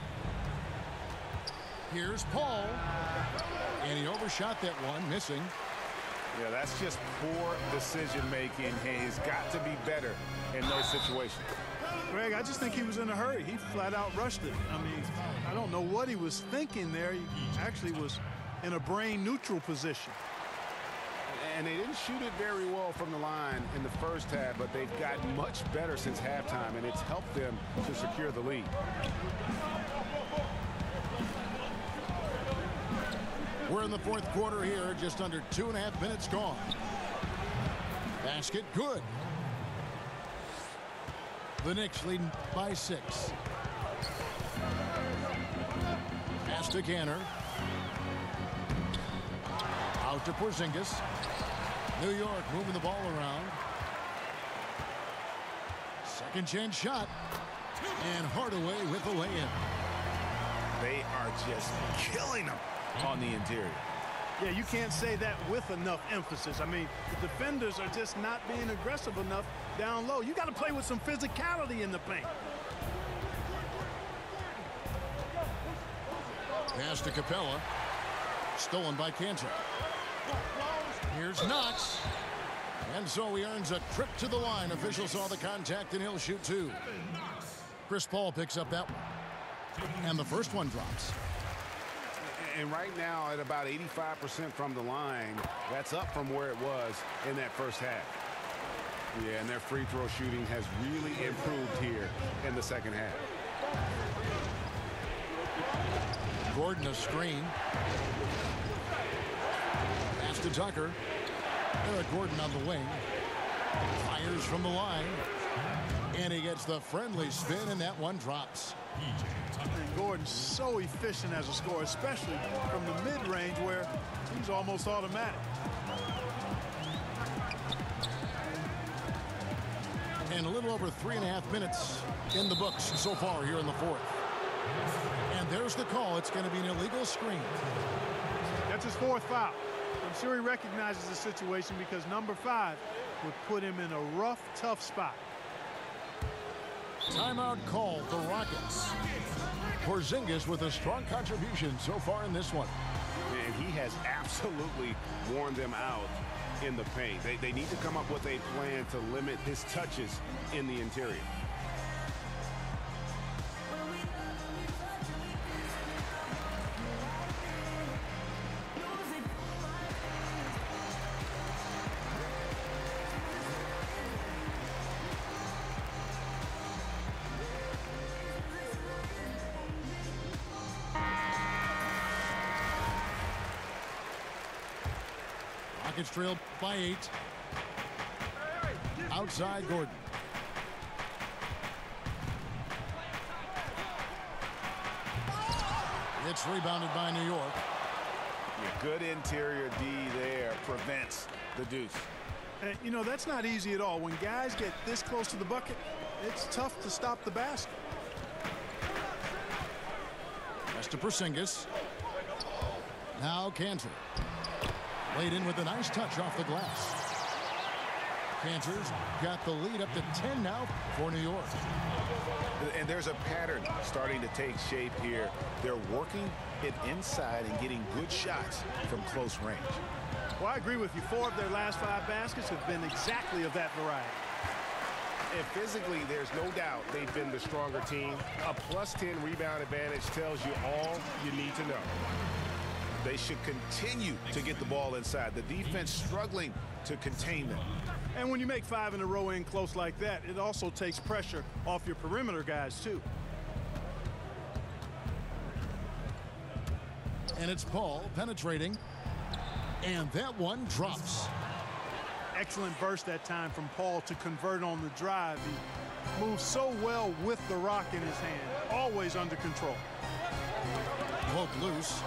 [SPEAKER 1] Here's Paul. And he overshot that one, missing.
[SPEAKER 5] Yeah, that's just poor decision-making. He's got to be better in those situations.
[SPEAKER 3] Greg, I just think he was in a hurry. He flat out rushed it. I mean, I don't know what he was thinking there. He actually was in a brain-neutral position.
[SPEAKER 5] And they didn't shoot it very well from the line in the first half, but they've gotten much better since halftime, and it's helped them to secure the lead.
[SPEAKER 1] We're in the fourth quarter here, just under 2.5 minutes gone. Basket good. The Knicks leading by 6. Pass to Kanter. Out to Porzingis. New York moving the ball around. Second chance shot. And Hardaway with the lay-in.
[SPEAKER 5] They are just killing them on the interior.
[SPEAKER 3] Yeah, you can't say that with enough emphasis. I mean, the defenders are just not being aggressive enough down low. You got to play with some physicality in the paint.
[SPEAKER 1] Pass to Capella. Stolen by Kanter. Here's Knox. And so he earns a trip to the line. Officials saw the contact, and he'll shoot 2. Chris Paul picks up that one. And the first one drops.
[SPEAKER 2] And right now at about 85% from the line, that's up from where it was in that first half. Yeah, and their free throw shooting has really improved here in the second half.
[SPEAKER 1] Gordon a screen. Pass to Tucker. Eric Gordon on the wing. Fires from the line. And he gets the friendly spin, and that one drops.
[SPEAKER 3] And Gordon's so efficient as a scorer, especially from the mid-range where he's almost automatic.
[SPEAKER 1] And a little over 3.5 minutes in the books so far here in the fourth. And there's the call. It's going to be an illegal screen.
[SPEAKER 3] That's his fourth foul. I'm sure he recognizes the situation because number 5 would put him in a rough, tough spot.
[SPEAKER 1] Timeout call for Rockets. Porzingis with a strong contribution so far in this one.
[SPEAKER 2] And he has absolutely worn them out in the paint. They need to come up with a plan to limit his touches in the interior.
[SPEAKER 1] Rockets trailed by 8. Outside Gordon. It's rebounded by New York.
[SPEAKER 2] Yeah, good interior D there prevents the deuce.
[SPEAKER 3] And, you know, that's not easy at all. When guys get this close to the bucket, it's tough to stop the basket.
[SPEAKER 1] Pass to Porzingis. Now Cantor. Laid in with a nice touch off the glass. Cantor's got the lead up to 10 now for New York.
[SPEAKER 2] And there's a pattern starting to take shape here. They're working it inside and getting good shots from close range.
[SPEAKER 3] Well, I agree with you. 4 of their last 5 baskets have been exactly of that variety.
[SPEAKER 2] And physically, there's no doubt they've been the stronger team. A +10 rebound advantage tells you all you need to know. They should continue to get the ball inside. The defense struggling to contain them.
[SPEAKER 3] And when you make 5 in a row in close like that, it also takes pressure off your perimeter guys, too.
[SPEAKER 1] And it's Paul penetrating. And that one drops.
[SPEAKER 3] Excellent burst that time from Paul to convert on the drive. He moves so well with the rock in his hand. Always under control.
[SPEAKER 1] Poke loose.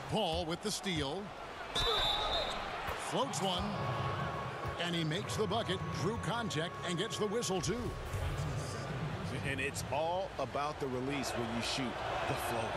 [SPEAKER 1] Paul with the steal. Floats one. And he makes the bucket, drew contact, and gets the whistle, too.
[SPEAKER 2] And it's all about the release when you shoot the float.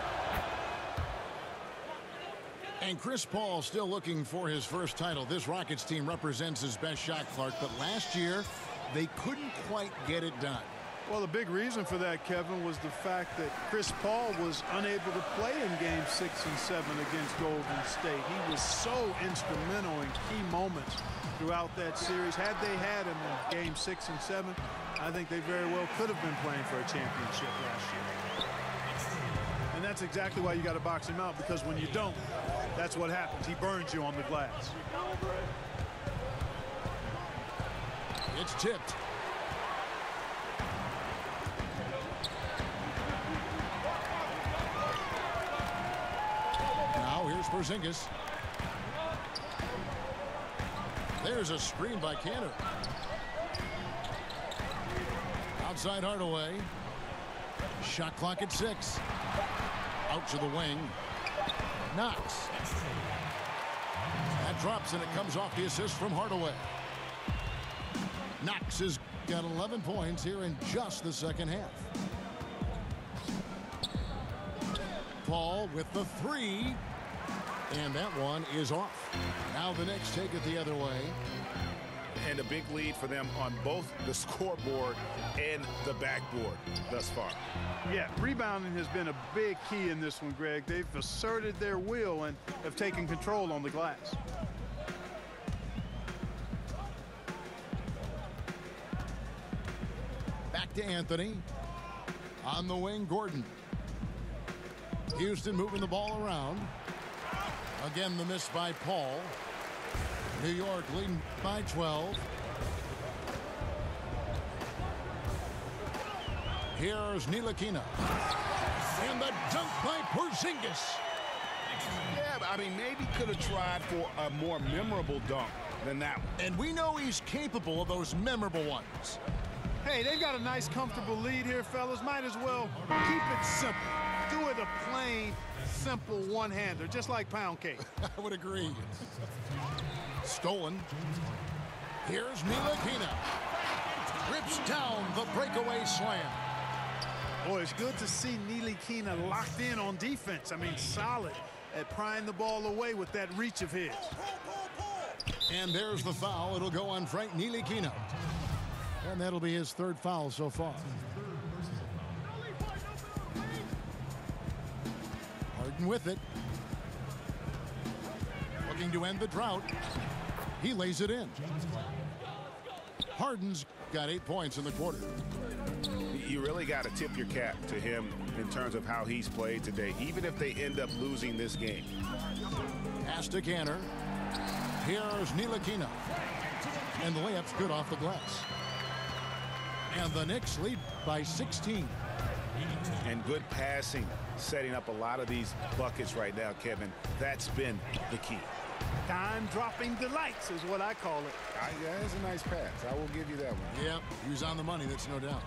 [SPEAKER 1] And Chris Paul still looking for his first title. This Rockets team represents his best shot, Clark, but last year they couldn't quite get it done.
[SPEAKER 3] Well, the big reason for that, Kevin, was the fact that Chris Paul was unable to play in Game 6 and 7 against Golden State. He was so instrumental in key moments throughout that series. Had they had him in Game 6 and 7, I think they very well could have been playing for a championship last year. And that's exactly why you got to box him out, because when you don't, that's what happens. He burns you on the glass.
[SPEAKER 1] It's tipped. Now here's Porzingis. There's a screen by Cantor. Outside Hardaway. Shot clock at 6. Out to the wing. Knox. That drops, and it comes off the assist from Hardaway. Knox has got 11 points here in just the second half. Paul with the 3. And that one is off. Now the Knicks take it the other way.
[SPEAKER 2] And a big lead for them on both the scoreboard and the backboard thus far.
[SPEAKER 3] Yeah, rebounding has been a big key in this one, Greg. They've asserted their will and have taken control on the glass.
[SPEAKER 1] Back to Anthony. On the wing, Gordon. Houston moving the ball around. Again, the miss by Paul. New York leading by 12. Here's Ntilikina. And the dunk by Porzingis.
[SPEAKER 5] Yeah, I mean, maybe could have tried for a more memorable dunk than that one.
[SPEAKER 1] And we know he's capable of those memorable ones.
[SPEAKER 3] Hey, they've got a nice, comfortable lead here, fellas. Might as well keep it simple. Do it a plain, simple one-hander, just like pound cake.
[SPEAKER 1] I would agree. Stolen. Here's Ntilikina. Rips down the breakaway slam.
[SPEAKER 3] Boy, it's good to see Ntilikina locked in on defense. I mean, solid at prying the ball away with that reach of his.
[SPEAKER 1] And there's the foul. It'll go on Frank Ntilikina. And that'll be his third foul so far. Harden with it. Looking to end the drought. He lays it in. Harden's got 8 points in the quarter.
[SPEAKER 5] You really got to tip your cap to him in terms of how he's played today, even if they end up losing this game.
[SPEAKER 1] Pass to Kanter. Here's Ntilikina. And the layup's good off the glass. And the Knicks lead by 16.
[SPEAKER 5] And good passing, setting up a lot of these buckets right now, Kevin. That's been the key.
[SPEAKER 3] Time-dropping delights is what I call it.
[SPEAKER 5] Yeah, that's a nice pass. I will give you that one.
[SPEAKER 1] Yep, he was on the money, that's no doubt.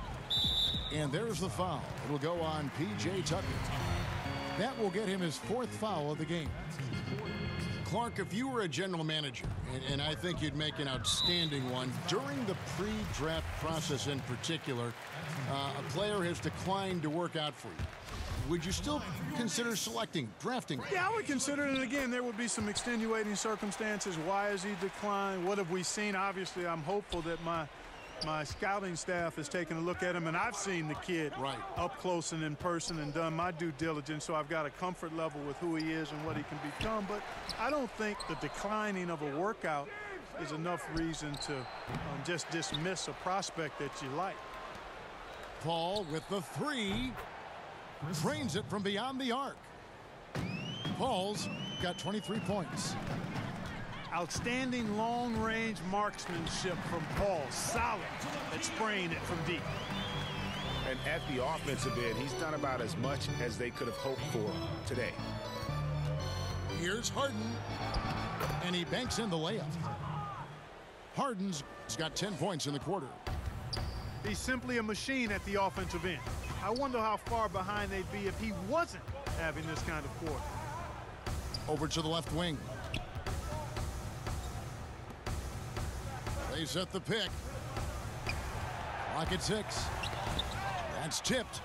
[SPEAKER 1] And there's the foul. It'll go on P.J. Tucker. That will get him his 4th foul of the game. Clark, if you were a general manager, and I think you'd make an outstanding one, during the pre-draft process in particular, a player has declined to work out for you. Would you still consider drafting?
[SPEAKER 3] Yeah, I would consider it. Again, there would be some extenuating circumstances. Why has he declined? What have we seen? Obviously, I'm hopeful that my scouting staff has taken a look at him, and I've seen the kid up close and in person and done my due diligence, so I've got a comfort level with who he is and what he can become. But I don't think the declining of a workout is enough reason to just dismiss a prospect that you like.
[SPEAKER 1] Paul with the 3. Drains it from beyond the arc. Paul's got 23 points.
[SPEAKER 3] Outstanding long-range marksmanship from Paul. Solid at spraying it from deep.
[SPEAKER 5] And at the offensive end, he's done about as much as they could have hoped for today.
[SPEAKER 1] Here's Harden. And he banks in the layup. Harden's got 10 points in the quarter.
[SPEAKER 3] He's simply a machine at the offensive end. I wonder how far behind they'd be if he wasn't having this kind of quarter.
[SPEAKER 1] Over to the left wing. They set the pick. Clock at 6. That's tipped.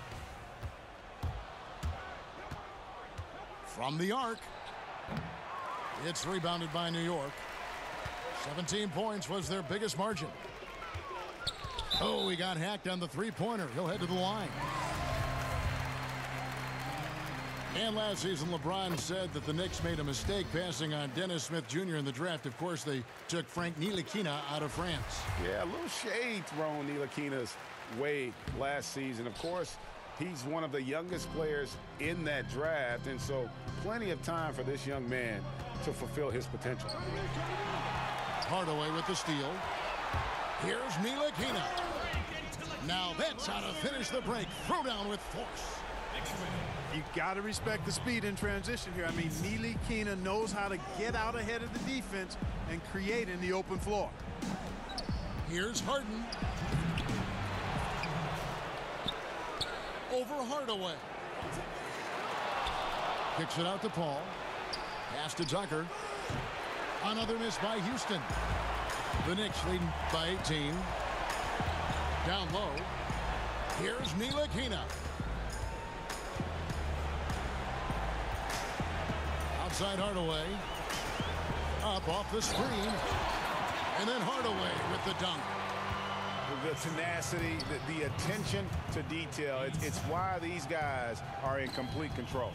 [SPEAKER 1] From the arc. It's rebounded by New York. 17 points was their biggest margin. Oh, he got hacked on the three-pointer. He'll head to the line. And last season, LeBron said that the Knicks made a mistake passing on Dennis Smith Jr. in the draft. Of course, they took Frank Ntilikina out of France.
[SPEAKER 5] Yeah, a little shade thrown Ntilikina's way last season. Of course, he's one of the youngest players in that draft, and so plenty of time for this young man to fulfill his potential.
[SPEAKER 1] Hardaway with the steal. Here's Ntilikina. Now that's how to finish the break. Throw down with force.
[SPEAKER 3] You got to respect the speed in transition here. I mean, Ntilikina knows how to get out ahead of the defense and create in the open floor.
[SPEAKER 1] Here's Harden. Over Hardaway. Kicks it out to Paul. Pass to Tucker. Another miss by Houston. The Knicks leading by 18. Down low. Here's Ntilikina. Outside Hardaway. Up off the screen. And then Hardaway with the dunk.
[SPEAKER 5] The tenacity, the attention to detail. It's why these guys are in complete control.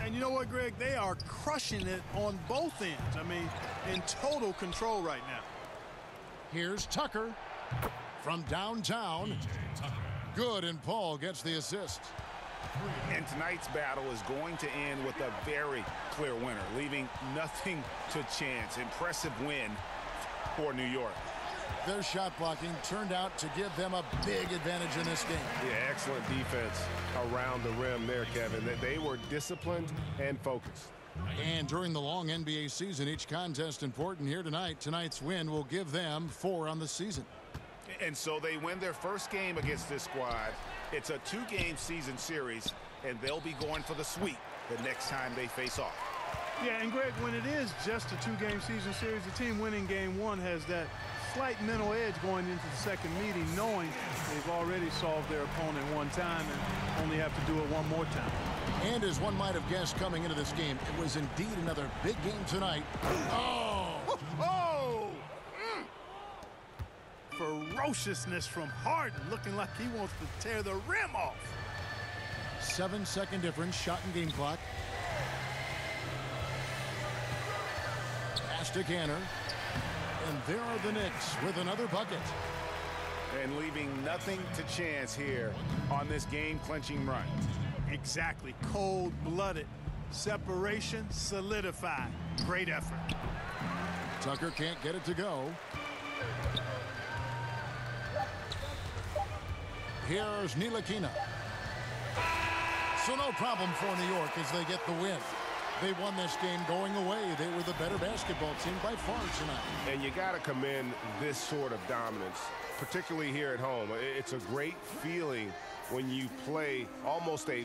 [SPEAKER 3] And you know what, Greg? They are crushing it on both ends. I mean, in total control right now.
[SPEAKER 1] Here's Tucker from downtown. Good, and Paul gets the assist.
[SPEAKER 5] And tonight's battle is going to end with a very clear winner, leaving nothing to chance. Impressive win for New York.
[SPEAKER 1] Their shot blocking turned out to give them a big advantage in this game.
[SPEAKER 2] Yeah, excellent defense around the rim there, Kevin. They were disciplined and focused.
[SPEAKER 1] And during the long NBA season, each contest important here tonight. Tonight's win will give them 4 on the season.
[SPEAKER 5] And so they win their first game against this squad. It's a 2-game season series, and they'll be going for the sweep the next time they face off.
[SPEAKER 3] Yeah, and Greg, when it is just a 2-game season series, the team winning game 1 has that slight mental edge going into the second meeting, knowing they've already solved their opponent one time and only have to do it one more time.
[SPEAKER 1] And as one might have guessed coming into this game, it was indeed another big game tonight. Oh!
[SPEAKER 3] Oh! Ferociousness from Harden, looking like he wants to tear the rim off.
[SPEAKER 1] 7-second difference, shot and game clock. Pass to Kanter. And there are the Knicks with another bucket.
[SPEAKER 5] And leaving nothing to chance here on this game-clinching run.
[SPEAKER 3] Exactly. Cold-blooded. Separation solidified. Great effort.
[SPEAKER 1] Tucker can't get it to go. Here's Ntilikina. So no problem for New York as they get the win. They won this game going away. They were the better basketball team by far tonight.
[SPEAKER 2] And you got to commend this sort of dominance, particularly here at home. It's a great feeling when you play almost a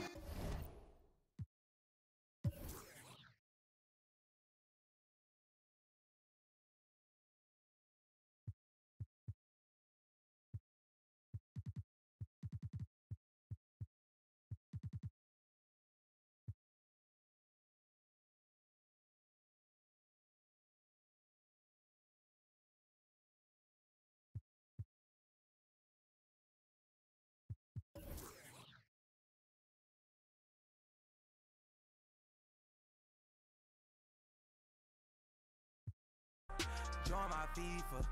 [SPEAKER 6] Join my FIFA.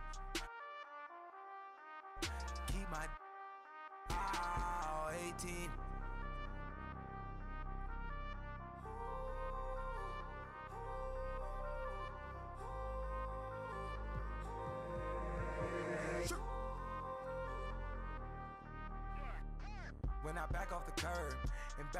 [SPEAKER 6] Keep my 18. When I back off the curb and back